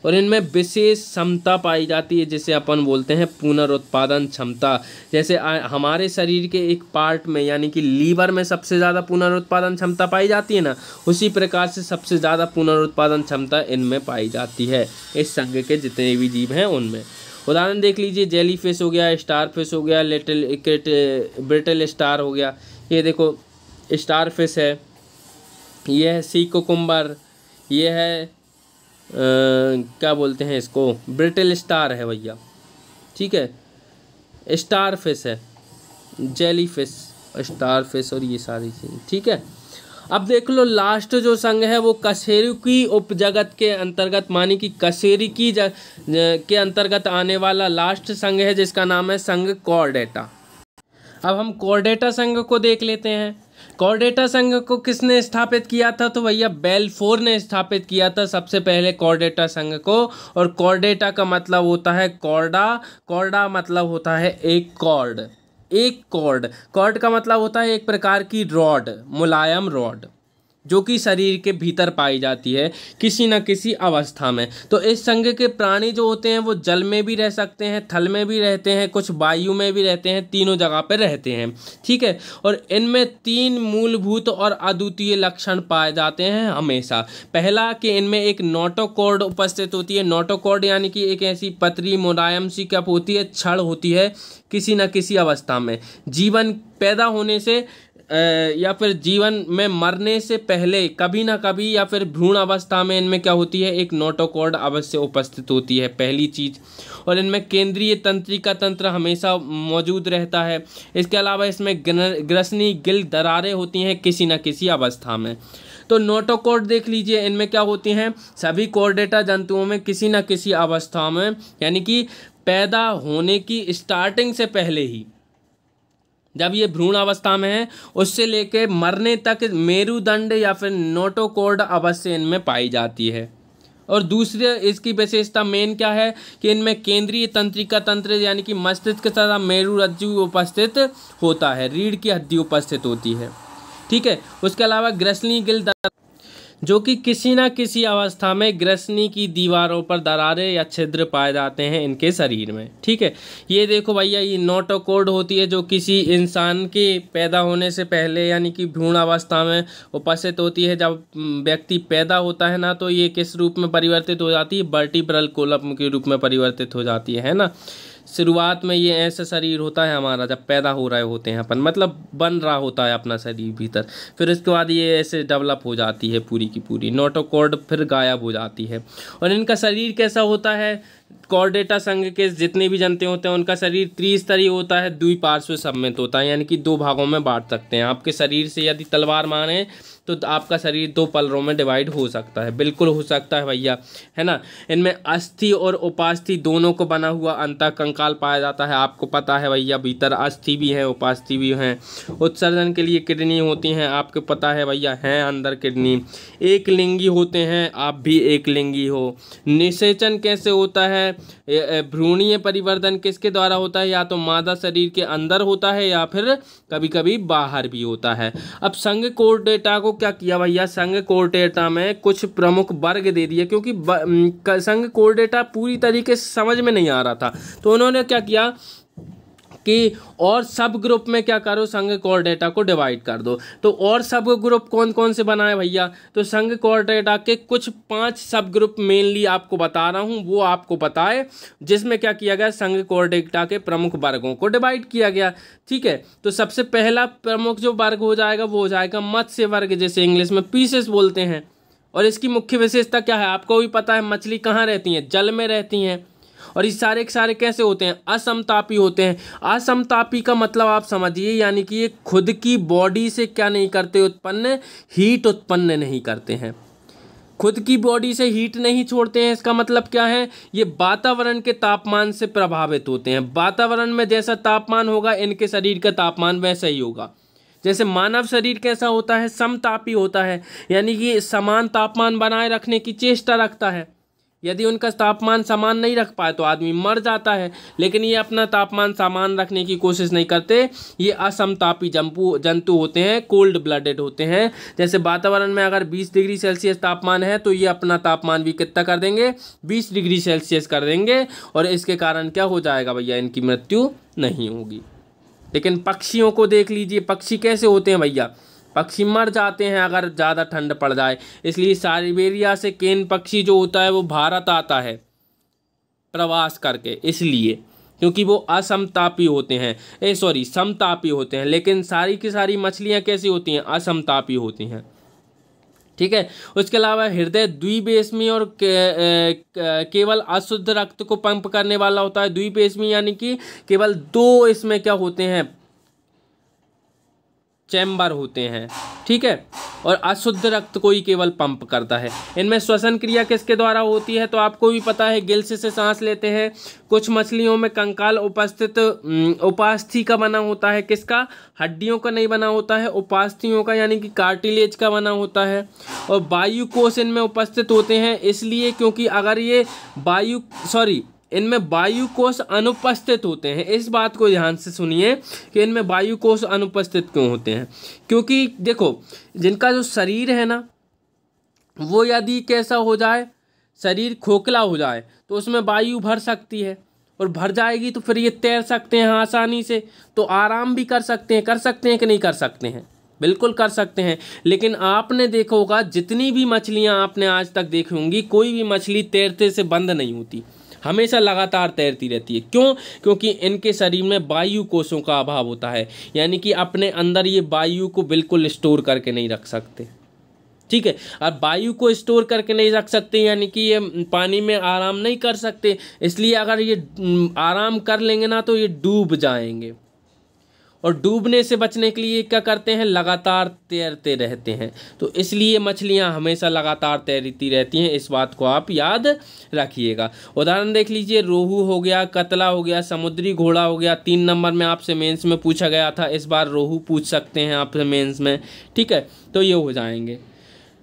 और इनमें विशेष क्षमता पाई जाती है जिसे अपन बोलते हैं पुनरुत्पादन क्षमता। जैसे हमारे शरीर के एक पार्ट में यानी कि लीवर में सबसे ज़्यादा पुनरुत्पादन क्षमता पाई जाती है ना, उसी प्रकार से सबसे ज़्यादा पुनरुत्पादन क्षमता इनमें पाई जाती है, इस संघ के जितने भी जीव हैं उनमें। उदाहरण देख लीजिए, जेली फिश हो गया, स्टार फिश हो गया, ब्रिटल स्टार हो गया। ये देखो स्टार फिश है, ये है सी कुकुम्बर, ये है क्या बोलते हैं इसको, ब्रिटल स्टार है भैया, ठीक है, स्टार फिश है, जेली फिश, स्टार फिश और ये सारी चीज़ें, ठीक है। अब देख लो लास्ट जो संघ है वो कशेरुकी उपजगत के अंतर्गत मानी कि कशेरुकी के अंतर्गत आने वाला लास्ट संघ है जिसका नाम है संघ कॉर्डेटा। अब हम कॉर्डेटा संघ को देख लेते हैं। कॉर्डेटा संघ को किसने स्थापित किया था? तो भैया बेल्फोर ने स्थापित किया था सबसे पहले कॉर्डेटा संघ को। और कॉर्डेटा का मतलब होता है कॉर्डा, कॉर्डा मतलब होता है एक कॉर्ड, एक कॉर्ड का मतलब होता है एक प्रकार की रॉड, मुलायम रॉड, जो कि शरीर के भीतर पाई जाती है किसी न किसी अवस्था में। तो इस संघ के प्राणी जो होते हैं वो जल में भी रह सकते हैं, थल में भी रहते हैं, कुछ वायु में भी रहते हैं, तीनों जगह पर रहते हैं, ठीक है। और इनमें 3 मूलभूत और अद्वितीय लक्षण पाए जाते हैं हमेशा। पहला कि इनमें एक नोटोकॉर्ड उपस्थित होती है। नोटोकॉर्ड यानी कि एक ऐसी पतली मुलायम सी कप होती है, छड़ होती है किसी न किसी अवस्था में। जीवन पैदा होने से या फिर जीवन में मरने से पहले कभी ना कभी या फिर भ्रूण अवस्था में इनमें क्या होती है, एक नोटोकॉर्ड अवश्य उपस्थित होती है, पहली चीज़। और इनमें केंद्रीय तंत्रिका तंत्र हमेशा मौजूद रहता है। इसके अलावा इसमें ग्रसनी गिल दरारें होती हैं किसी न किसी अवस्था में। तो नोटोकॉर्ड देख लीजिए, इनमें क्या होती हैं, सभी कॉर्डेटा जंतुओं में किसी न किसी अवस्था में यानी कि पैदा होने की स्टार्टिंग से पहले ही, जब ये भ्रूण अवस्था में है उससे लेके मरने तक मेरुदंड या फिर नोटोकॉर्ड अवश्य इनमें पाई जाती है। और दूसरे इसकी विशेषता मेन क्या है कि इनमें केंद्रीय तंत्रिका तंत्र यानी कि मस्तिष्क तथा मेरुरज्जु उपस्थित होता है, रीढ़ की हड्डी उपस्थित होती है, ठीक है। उसके अलावा ग्रसनी गिल जो कि किसी न किसी अवस्था में ग्रसनी की दीवारों पर दरारें या छिद्र पाए जाते हैं इनके शरीर में, ठीक है। ये देखो भैया, ये नोटोकॉर्ड होती है जो किसी इंसान के पैदा होने से पहले यानी कि भ्रूण अवस्था में उपस्थित होती है। जब व्यक्ति पैदा होता है ना, तो ये किस रूप में परिवर्तित हो जाती है, वर्टिब्रल कॉलम के रूप में परिवर्तित हो जाती है ना। शुरुआत में ये ऐसा शरीर होता है हमारा जब पैदा हो रहे होते हैं अपन, मतलब बन रहा होता है अपना शरीर भीतर, फिर उसके बाद ये ऐसे डेवलप हो जाती है पूरी की पूरी, नोटोकॉर्ड फिर गायब हो जाती है। और इनका शरीर कैसा होता है, कॉर्डेटा संघ के जितने भी जंतु होते हैं उनका शरीर त्रिस्तरीय होता है, द्विपार्श्व सममित होता है, यानी कि 2 भागों में बांट सकते हैं। आपके शरीर से यदि तलवार मारे तो आपका शरीर 2 पलरों में डिवाइड हो सकता है, बिल्कुल हो सकता है भैया, है ना। इनमें अस्थि और उपास्थि दोनों को बना हुआ अंतःकंकाल पाया जाता है, आपको पता है भैया, भीतर अस्थि भी है उपास्थि भी हैं। उत्सर्जन के लिए किडनी होती हैं, आपको पता है भैया, हैं अंदर किडनी। एक लिंगी होते हैं, आप भी एक लिंगी हो। निषेचन कैसे होता है, भ्रूणीय परिवर्धन किसके द्वारा होता है, या तो मादा शरीर के अंदर होता है या फिर कभी कभी बाहर भी होता है। अब संघ कॉर्डेटा को क्या किया भैया, संघ कॉर्डेटा में कुछ प्रमुख वर्ग दे दिए, क्योंकि संघ कॉर्डेटा पूरी तरीके से समझ में नहीं आ रहा था, तो उन्होंने क्या किया कि और सब ग्रुप में क्या करो, संघ कॉर्डेटा को डिवाइड कर दो। तो और सब ग्रुप कौन कौन से बनाए भैया, तो संघ कॉर्डेटा के कुछ 5 सब ग्रुप मेनली आपको बता रहा हूँ, वो आपको बताए, जिसमें क्या किया गया, संघ कॉर्डेटा के प्रमुख वर्गों को डिवाइड किया गया, ठीक है। तो सबसे पहला प्रमुख जो वर्ग हो जाएगा वो हो जाएगा मत्स्य वर्ग, जैसे इंग्लिश में पीसेस बोलते हैं। और इसकी मुख्य विशेषता क्या है, आपको भी पता है, मछली कहाँ रहती हैं, जल में रहती हैं। और ये सारे के सारे कैसे होते हैं, असमतापी होते हैं। असमतापी का मतलब आप समझिए, यानी कि ये खुद की बॉडी से क्या नहीं करते, उत्पन्न हीट उत्पन्न नहीं करते हैं, खुद की बॉडी से हीट नहीं छोड़ते हैं। इसका मतलब क्या है, ये वातावरण के तापमान से प्रभावित होते हैं। वातावरण में जैसा तापमान होगा इनके शरीर का तापमान वैसा ही होगा। जैसे मानव शरीर कैसा होता है, समतापी होता है, यानी कि समान तापमान बनाए रखने की चेष्टा रखता है। यदि उनका तापमान समान नहीं रख पाए तो आदमी मर जाता है, लेकिन ये अपना तापमान समान रखने की कोशिश नहीं करते। ये असमतापी जंतु होते हैं, कोल्ड ब्लडेड होते हैं। जैसे वातावरण में अगर 20 डिग्री सेल्सियस तापमान है तो ये अपना तापमान भी कितना कर देंगे, 20 डिग्री सेल्सियस कर देंगे, और इसके कारण क्या हो जाएगा भैया, इनकी मृत्यु नहीं होगी। लेकिन पक्षियों को देख लीजिए, पक्षी कैसे होते हैं भैया, पक्षी मर जाते हैं अगर ज़्यादा ठंड पड़ जाए। इसलिए साइबेरिया से केन पक्षी जो होता है वो भारत आता है प्रवास करके, इसलिए क्योंकि वो असमतापी होते हैं, समतापी होते हैं। लेकिन सारी की सारी मछलियाँ कैसी होती हैं, असमतापी होती हैं। ठीक है। उसके अलावा हृदय द्विपेशमी और केवल अशुद्ध रक्त को पंप करने वाला होता है। द्विपेशमी यानी कि केवल 2 इसमें क्या होते हैं, चैम्बर होते हैं। ठीक है। और अशुद्ध रक्त को ही केवल पंप करता है। इनमें श्वसन क्रिया किसके द्वारा होती है, तो आपको भी पता है, गिल्स से सांस लेते हैं। कुछ मछलियों में कंकाल उपास्थि का बना होता है, किसका, हड्डियों का नहीं बना होता है, उपास्थियों का यानी कि कार्टिलेज का बना होता है। और वायु कोश इनमें उपस्थित होते हैं, इसलिए क्योंकि अगर ये इनमें वायु कोश अनुपस्थित होते हैं। इस बात को ध्यान से सुनिए कि इनमें वायु कोश अनुपस्थित क्यों होते हैं, क्योंकि देखो जिनका जो शरीर है ना, वो यदि कैसा हो जाए, शरीर खोखला हो जाए तो उसमें वायु भर सकती है, और भर जाएगी तो फिर ये तैर सकते हैं आसानी से, तो आराम भी कर सकते हैं कि नहीं कर सकते हैं, बिल्कुल कर सकते हैं। लेकिन आपने देखा होगा जितनी भी मछलियाँ आपने आज तक देखी होंगी, कोई भी मछली तैरते से बंद नहीं होती, हमेशा लगातार तैरती रहती है। क्यों, क्योंकि इनके शरीर में वायु कोशों का अभाव होता है, यानी कि अपने अंदर ये वायु को बिल्कुल स्टोर करके नहीं रख सकते। ठीक है। अब वायु को स्टोर करके नहीं रख सकते यानी कि ये पानी में आराम नहीं कर सकते, इसलिए अगर ये आराम कर लेंगे ना तो ये डूब जाएंगे, और डूबने से बचने के लिए क्या करते हैं, लगातार तैरते रहते हैं। तो इसलिए मछलियां हमेशा लगातार तैरती रहती हैं, इस बात को आप याद रखिएगा। उदाहरण देख लीजिए, रोहू हो गया, कतला हो गया, समुद्री घोड़ा हो गया। 3 नंबर में आपसे मेंस में पूछा गया था, इस बार रोहू पूछ सकते हैं आपसे मेंस में। ठीक है, तो ये हो जाएंगे।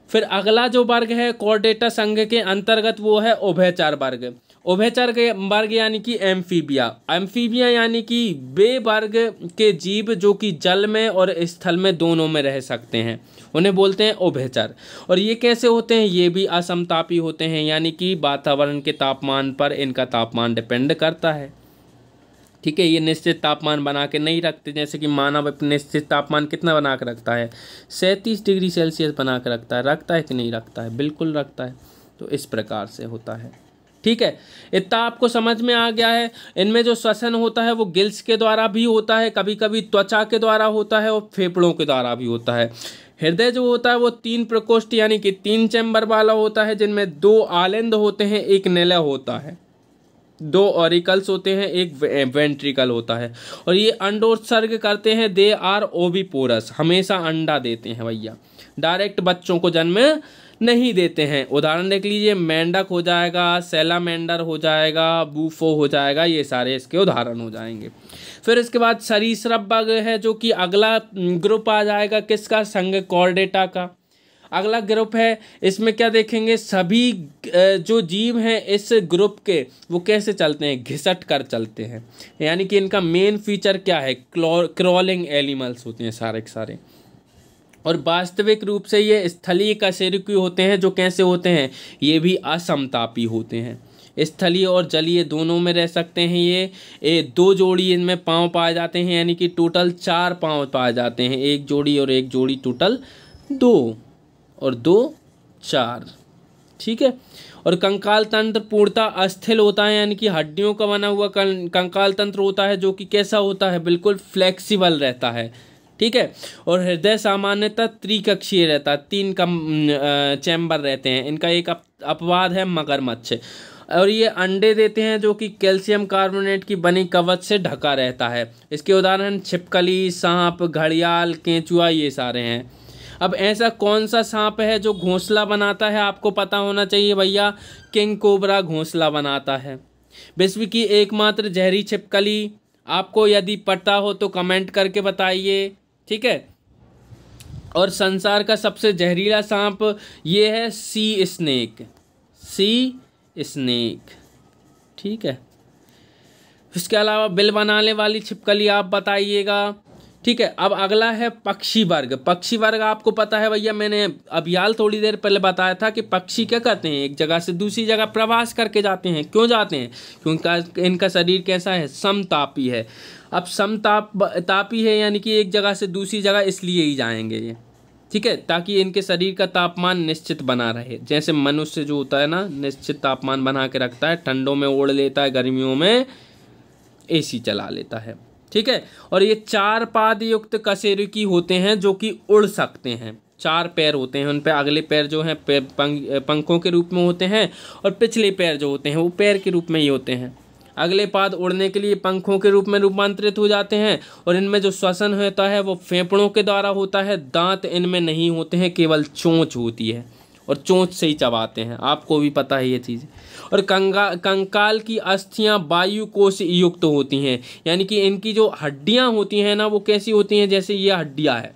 फिर अगला जो वर्ग है कॉर्डेटा संघ के अंतर्गत, वो है उभयचर वर्ग। उभयचर के वर्ग यानी कि एम्फीबिया यानी कि वे वर्ग के जीव जो कि जल में और स्थल में दोनों में रह सकते हैं, उन्हें बोलते हैं उभयचर। और ये कैसे होते हैं, ये भी असमतापी होते हैं, यानी कि वातावरण के तापमान पर इनका तापमान डिपेंड करता है। ठीक है। ये निश्चित तापमान बना के नहीं रखते, जैसे कि मानव अपने निश्चित तापमान कितना बना के रखता है, 37 डिग्री सेल्सियस बना के रखता है कि नहीं रखता है, बिल्कुल रखता है। तो इस प्रकार से होता है। ठीक है, इतना आपको समझ में आ गया है। इनमें जो श्वसन होता है वो गिल्स के द्वारा भी होता है, कभी कभी त्वचा के द्वारा होता है, और फेफड़ों के द्वारा भी होता है। हृदय जो होता है वो 3 प्रकोष्ठ यानी कि 3 चैम्बर वाला होता है, जिनमें 2 आलिंद होते हैं, एक निलय होता है, 2 ऑरिकल्स होते हैं, एक वेंट्रिकल होता है। और ये अंडोत्सर्ग करते हैं, दे आर ओविपोरस, हमेशा अंडा देते हैं भैया, डायरेक्ट बच्चों को जन्म नहीं देते हैं। उदाहरण देख लीजिए, मेंढक हो जाएगा, सैलामेंडर हो जाएगा, बूफो हो जाएगा, ये सारे इसके उदाहरण हो जाएंगे। फिर इसके बाद सरीसृप वर्ग है, जो कि अगला ग्रुप आ जाएगा किसका, संघ कॉर्डेटा का अगला ग्रुप है। इसमें क्या देखेंगे, सभी जो जीव हैं इस ग्रुप के वो कैसे चलते हैं, घिसट कर चलते हैं, यानी कि इनका मेन फीचर क्या है, क्रॉलिंग एनिमल्स होते हैं सारे के सारे। और वास्तविक रूप से ये स्थलीय कशेरुकी होते हैं, जो कैसे होते हैं, ये भी असमतापी होते हैं, स्थलीय और जलीय दोनों में रह सकते हैं। ये 2 जोड़ी इनमें पाँव पाए जाते हैं, यानी कि टोटल 4 पाँव पाए जाते हैं, 1 जोड़ी और 1 जोड़ी, टोटल 2 और 2 4। ठीक है। और कंकाल तंत्र पूर्णतः अस्थिर होता है, यानी कि हड्डियों का बना हुआ कंकाल तंत्र होता है, जो कि कैसा होता है, बिल्कुल फ्लेक्सिबल रहता है। ठीक है। और हृदय सामान्यतः त्रिकक्षीय रहता है, 3 चैम्बर रहते हैं। इनका एक अपवाद है मगरमच्छ, और ये अंडे देते हैं जो कि कैल्शियम कार्बोनेट की बनी कवच से ढका रहता है। इसके उदाहरण छिपकली, सांप, घड़ियाल, केंचुआ, ये सारे हैं। अब ऐसा कौन सा सांप है जो घोंसला बनाता है, आपको पता होना चाहिए भैया, किंग कोबरा घोंसला बनाता है। विश्व की एकमात्र जहरी छिपकली, आपको यदि पता हो तो कमेंट करके बताइए। ठीक है। और संसार का सबसे जहरीला सांप ये है सी स्नेक। ठीक है, इसके अलावा बिल बनाने वाली छिपकली आप बताइएगा। ठीक है, अब अगला है पक्षी वर्ग। पक्षी वर्ग आपको पता है भैया, मैंने अभी हाल थोड़ी देर पहले बताया था कि पक्षी क्या करते हैं, एक जगह से दूसरी जगह प्रवास करके जाते हैं। क्यों जाते हैं? क्योंकि इनका शरीर कैसा है, समतापी है। अब समतापी है यानी कि एक जगह से दूसरी जगह इसलिए ही जाएंगे ये, ठीक है, ताकि इनके शरीर का तापमान निश्चित बना रहे। जैसे मनुष्य जो होता है ना, निश्चित तापमान बना के रखता है, ठंडों में ओढ़ लेता है, गर्मियों में एसी चला लेता है। ठीक है, और ये 4 पाद युक्त कशेरुकी होते हैं जो कि उड़ सकते हैं। 4 पैर होते हैं उन पे, अगले पैर जो हैं पंखों के रूप में होते हैं, और पिछले पैर जो होते हैं वो पैर के रूप में ही होते हैं। अगले पाद उड़ने के लिए पंखों के रूप में रूपांतरित हो जाते हैं, और इनमें जो श्वसन होता है वो फेफड़ों के द्वारा होता है। दांत इनमें नहीं होते हैं, केवल चोंच होती है, और चोंच से ही चबाते हैं, आपको भी पता है ये चीज़। और कंकाल की अस्थियां वायु कोश युक्त होती हैं, यानी कि इनकी जो हड्डियां होती हैं ना वो कैसी होती हैं, जैसे ये हड्डियां है,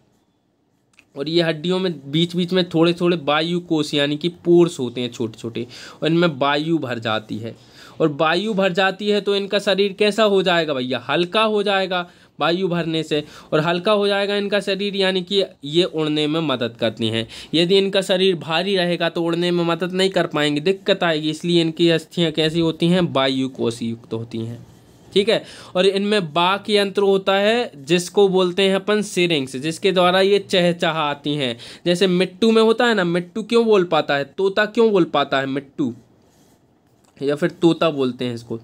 और ये हड्डियों में बीच बीच में थोड़े थोड़े वायु कोश यानी कि पोर्स होते हैं छोटे छोटे, और इनमें वायु भर जाती है। और वायु भर जाती है तो इनका शरीर कैसा हो जाएगा भैया, हल्का हो जाएगा वायु भरने से, और हल्का हो जाएगा इनका शरीर, यानी कि ये उड़ने में मदद करती हैं। यदि इनका शरीर भारी रहेगा तो उड़ने में मदद नहीं कर पाएंगे, दिक्कत आएगी, इसलिए इनकी अस्थियां कैसी होती हैं, वायु कोश युक्त होती हैं। ठीक है, और इनमें बाक यंत्र होता है जिसको बोलते हैं अपन सिरिंक्स, जिसके द्वारा ये चहचहाती हैं। जैसे मिट्टू में होता है ना, मिट्टू क्यों बोल पाता है, तोता क्यों बोल पाता है, मिट्टू या फिर तोता बोलते हैं इसको,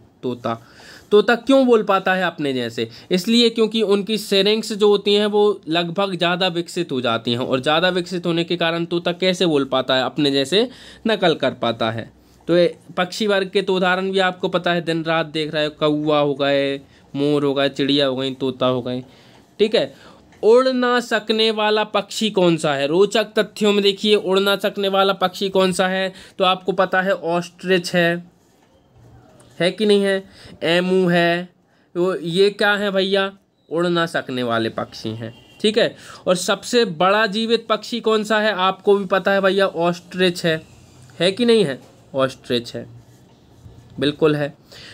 तोता क्यों बोल पाता है अपने जैसे, इसलिए क्योंकि उनकी सेरिंग्स जो होती हैं वो लगभग ज़्यादा विकसित हो जाती हैं, और ज़्यादा विकसित होने के कारण तोता कैसे बोल पाता है, अपने जैसे नकल कर पाता है। तो पक्षी वर्ग के तो उदाहरण भी आपको पता है, दिन रात देख रहे हो, कौवा हो गए, मोर हो गए, चिड़िया हो गई, तोता हो गई। ठीक है, उड़ ना सकने वाला पक्षी कौन सा है? रोचक तथ्यों में देखिए, उड़ ना सकने वाला पक्षी कौन सा है, तो आपको पता है ऑस्ट्रिच है कि नहीं है, एमू है। तो ये क्या है भैया, उड़ ना सकने वाले पक्षी हैं। ठीक है, और सबसे बड़ा जीवित पक्षी कौन सा है, आपको भी पता है भैया, ऑस्ट्रिच है कि नहीं है, ऑस्ट्रिच है, बिल्कुल है।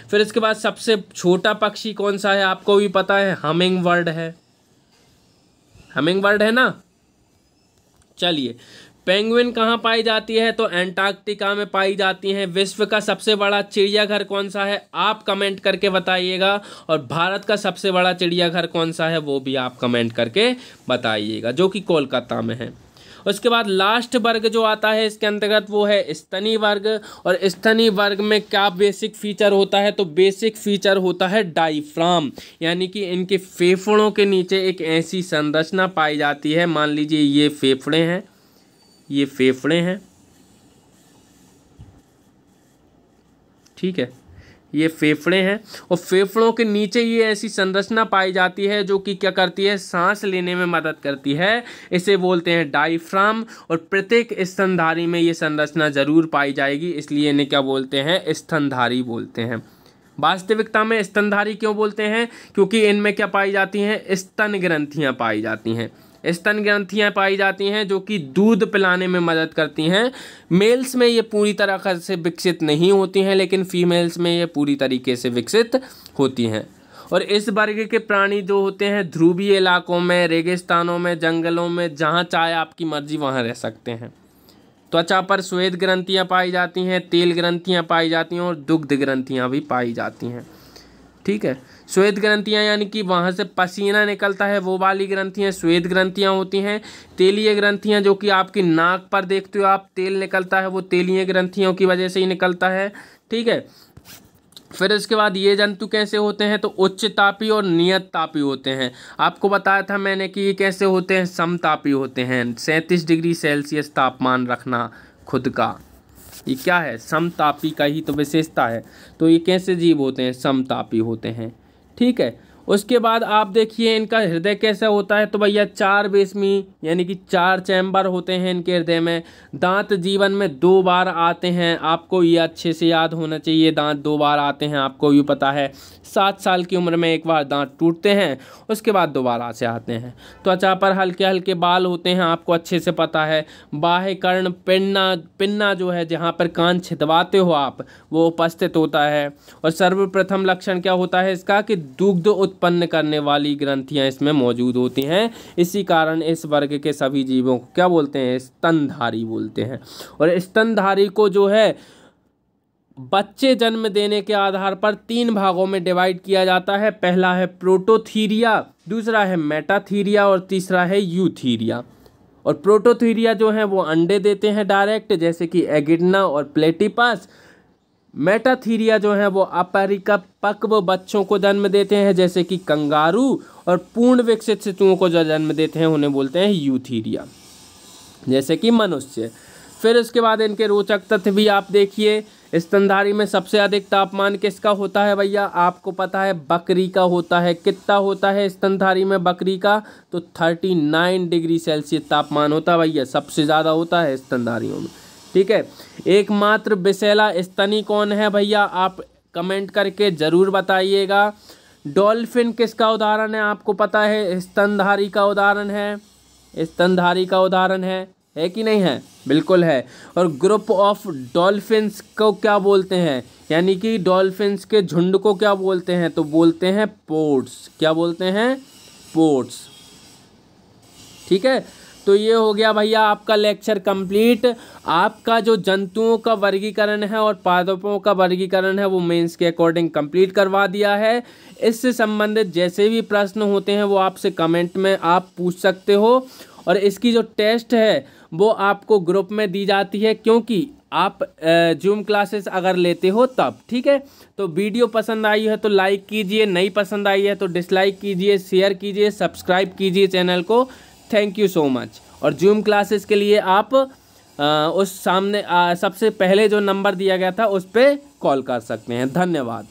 फिर इसके बाद सबसे छोटा पक्षी कौन सा है, आपको भी पता है, हमिंग बर्ड है, हमिंग बर्ड है ना। चलिए, पेंगुइन कहाँ पाई जाती है, तो एंटार्क्टिका में पाई जाती हैं। विश्व का सबसे बड़ा चिड़ियाघर कौन सा है, आप कमेंट करके बताइएगा, और भारत का सबसे बड़ा चिड़ियाघर कौन सा है वो भी आप कमेंट करके बताइएगा, जो कि कोलकाता में है। उसके बाद लास्ट वर्ग जो आता है इसके अंतर्गत वो है स्तनी वर्ग, और स्तनी वर्ग में क्या बेसिक फीचर होता है, तो बेसिक फीचर होता है डायफ्राम, यानी कि इनके फेफड़ों के नीचे एक ऐसी संरचना पाई जाती है, मान लीजिए ये फेफड़े हैं, ये फेफड़े हैं, ठीक है, ये फेफड़े हैं, और फेफड़ों के नीचे ये ऐसी संरचना पाई जाती है जो कि क्या करती है, सांस लेने में मदद करती है, इसे बोलते हैं डायफ्राम। और प्रत्येक स्तनधारी में ये संरचना जरूर पाई जाएगी, इसलिए इन्हें क्या बोलते हैं, स्तनधारी बोलते हैं। वास्तविकता में स्तनधारी क्यों बोलते हैं, क्योंकि इनमें क्या पाई जाती हैं, स्तन ग्रंथियाँ पाई जाती हैं, स्तन ग्रंथियाँ पाई जाती हैं जो कि दूध पिलाने में मदद करती हैं। मेल्स में ये पूरी तरह से विकसित नहीं होती हैं, लेकिन फीमेल्स में ये पूरी तरीके से विकसित होती हैं। और इस वर्ग के प्राणी जो होते हैं ध्रुवीय इलाकों में, रेगिस्तानों में, जंगलों में, जहाँ चाहे आपकी मर्जी वहाँ रह सकते हैं। त्वचा पर श्वेत ग्रंथियाँ पाई जाती हैं, तेल ग्रंथियाँ पाई जाती हैं, और दुग्ध ग्रंथियाँ भी पाई जाती हैं। ठीक है, श्वेत ग्रंथियाँ यानी कि वहाँ से पसीना निकलता है वो वाली ग्रंथियाँ श्वेत ग्रंथियाँ होती हैं। तेलीय ग्रंथियाँ जो कि आपकी नाक पर देखते हो आप तेल निकलता है, वो तेलीय ग्रंथियों की वजह से ही निकलता है। ठीक है, फिर इसके बाद ये जंतु कैसे होते हैं, तो उच्च तापी और नियत तापी होते हैं। आपको बताया था मैंने कि ये कैसे होते हैं, समतापी होते हैं। 37 डिग्री सेल्सियस तापमान रखना खुद का, ये क्या है, समतापी का ही तो विशेषता है। तो ये कैसे जीव होते हैं, समतापी होते हैं। ठीक है, उसके बाद आप देखिए इनका हृदय कैसा होता है, तो भैया 4 बेसमी यानी कि 4 चैम्बर होते हैं इनके हृदय में। दांत जीवन में 2 बार आते हैं, आपको ये अच्छे से याद होना चाहिए, दांत 2 बार आते हैं, आपको भी पता है। 7 साल की उम्र में एक बार दांत टूटते हैं, उसके बाद दोबारा से आते हैं। त्वचा पर हल्के हल्के बाल होते हैं, आपको अच्छे से पता है। बाह्य कर्ण पिन्ना जो है जहाँ पर कान छिदवाते हो आप, वो उपस्थित होता है। और सर्वप्रथम लक्षण क्या होता है इसका कि दुग्ध उत्पन्न करने वाली ग्रंथियां इसमें मौजूद होती हैं। इसी कारण इस वर्ग के सभी जीवों को क्या बोलते हैं, स्तनधारी बोलते हैं। और स्तनधारी को जो है बच्चे जन्म देने के आधार पर 3 भागों में डिवाइड किया जाता है। पहला है प्रोटोथीरिया, दूसरा है मेटाथीरिया और तीसरा है यूथीरिया। और प्रोटोथीरिया जो है वो अंडे देते हैं डायरेक्ट, जैसे कि एगिडना और प्लेटिपस। मेटाथीरिया जो है वो अपरिपक्व बच्चों को जन्म देते हैं, जैसे कि कंगारू। और पूर्ण विकसित शिशुओं को जो जन्म देते हैं उन्हें बोलते हैं यूथीरिया, जैसे कि मनुष्य। फिर उसके बाद इनके रोचक तथ्य भी आप देखिए। स्तनधारी में सबसे अधिक तापमान किसका होता है भैया, आपको पता है बकरी का होता है। कितना होता है स्तनधारी में बकरी का, तो 39 डिग्री सेल्सियस तापमान होता है भैया, सबसे ज़्यादा होता है स्तनधारियों में। ठीक है, एकमात्र विषैला स्तनी कौन है भैया, आप कमेंट करके ज़रूर बताइएगा। डॉल्फिन किसका उदाहरण है, आपको पता है स्तनधारी का उदाहरण है, स्तनधारी का उदाहरण है कि नहीं है, बिल्कुल है। और ग्रुप ऑफ डॉल्फिन्स को क्या बोलते हैं, यानी कि डॉल्फिन्स के झुंड को क्या बोलते हैं, तो बोलते हैं पोर्ट्स। क्या बोलते हैं, पोर्ट्स। ठीक है, तो ये हो गया भैया आपका लेक्चर कंप्लीट। आपका जो जंतुओं का वर्गीकरण है और पादपों का वर्गीकरण है वो मेंस के अकॉर्डिंग कंप्लीट करवा दिया है। इससे संबंधित जैसे भी प्रश्न होते हैं वो आपसे कमेंट में आप पूछ सकते हो। और इसकी जो टेस्ट है वो आपको ग्रुप में दी जाती है, क्योंकि आप जूम क्लासेस अगर लेते हो तब। ठीक है, तो वीडियो पसंद आई है तो लाइक कीजिए, नहीं पसंद आई है तो डिसलाइक कीजिए, शेयर कीजिए, सब्सक्राइब कीजिए चैनल को। Thank you so much. और जूम क्लासेस के लिए आप उस सामने सबसे पहले जो नंबर दिया गया था उस पर कॉल कर सकते हैं। धन्यवाद।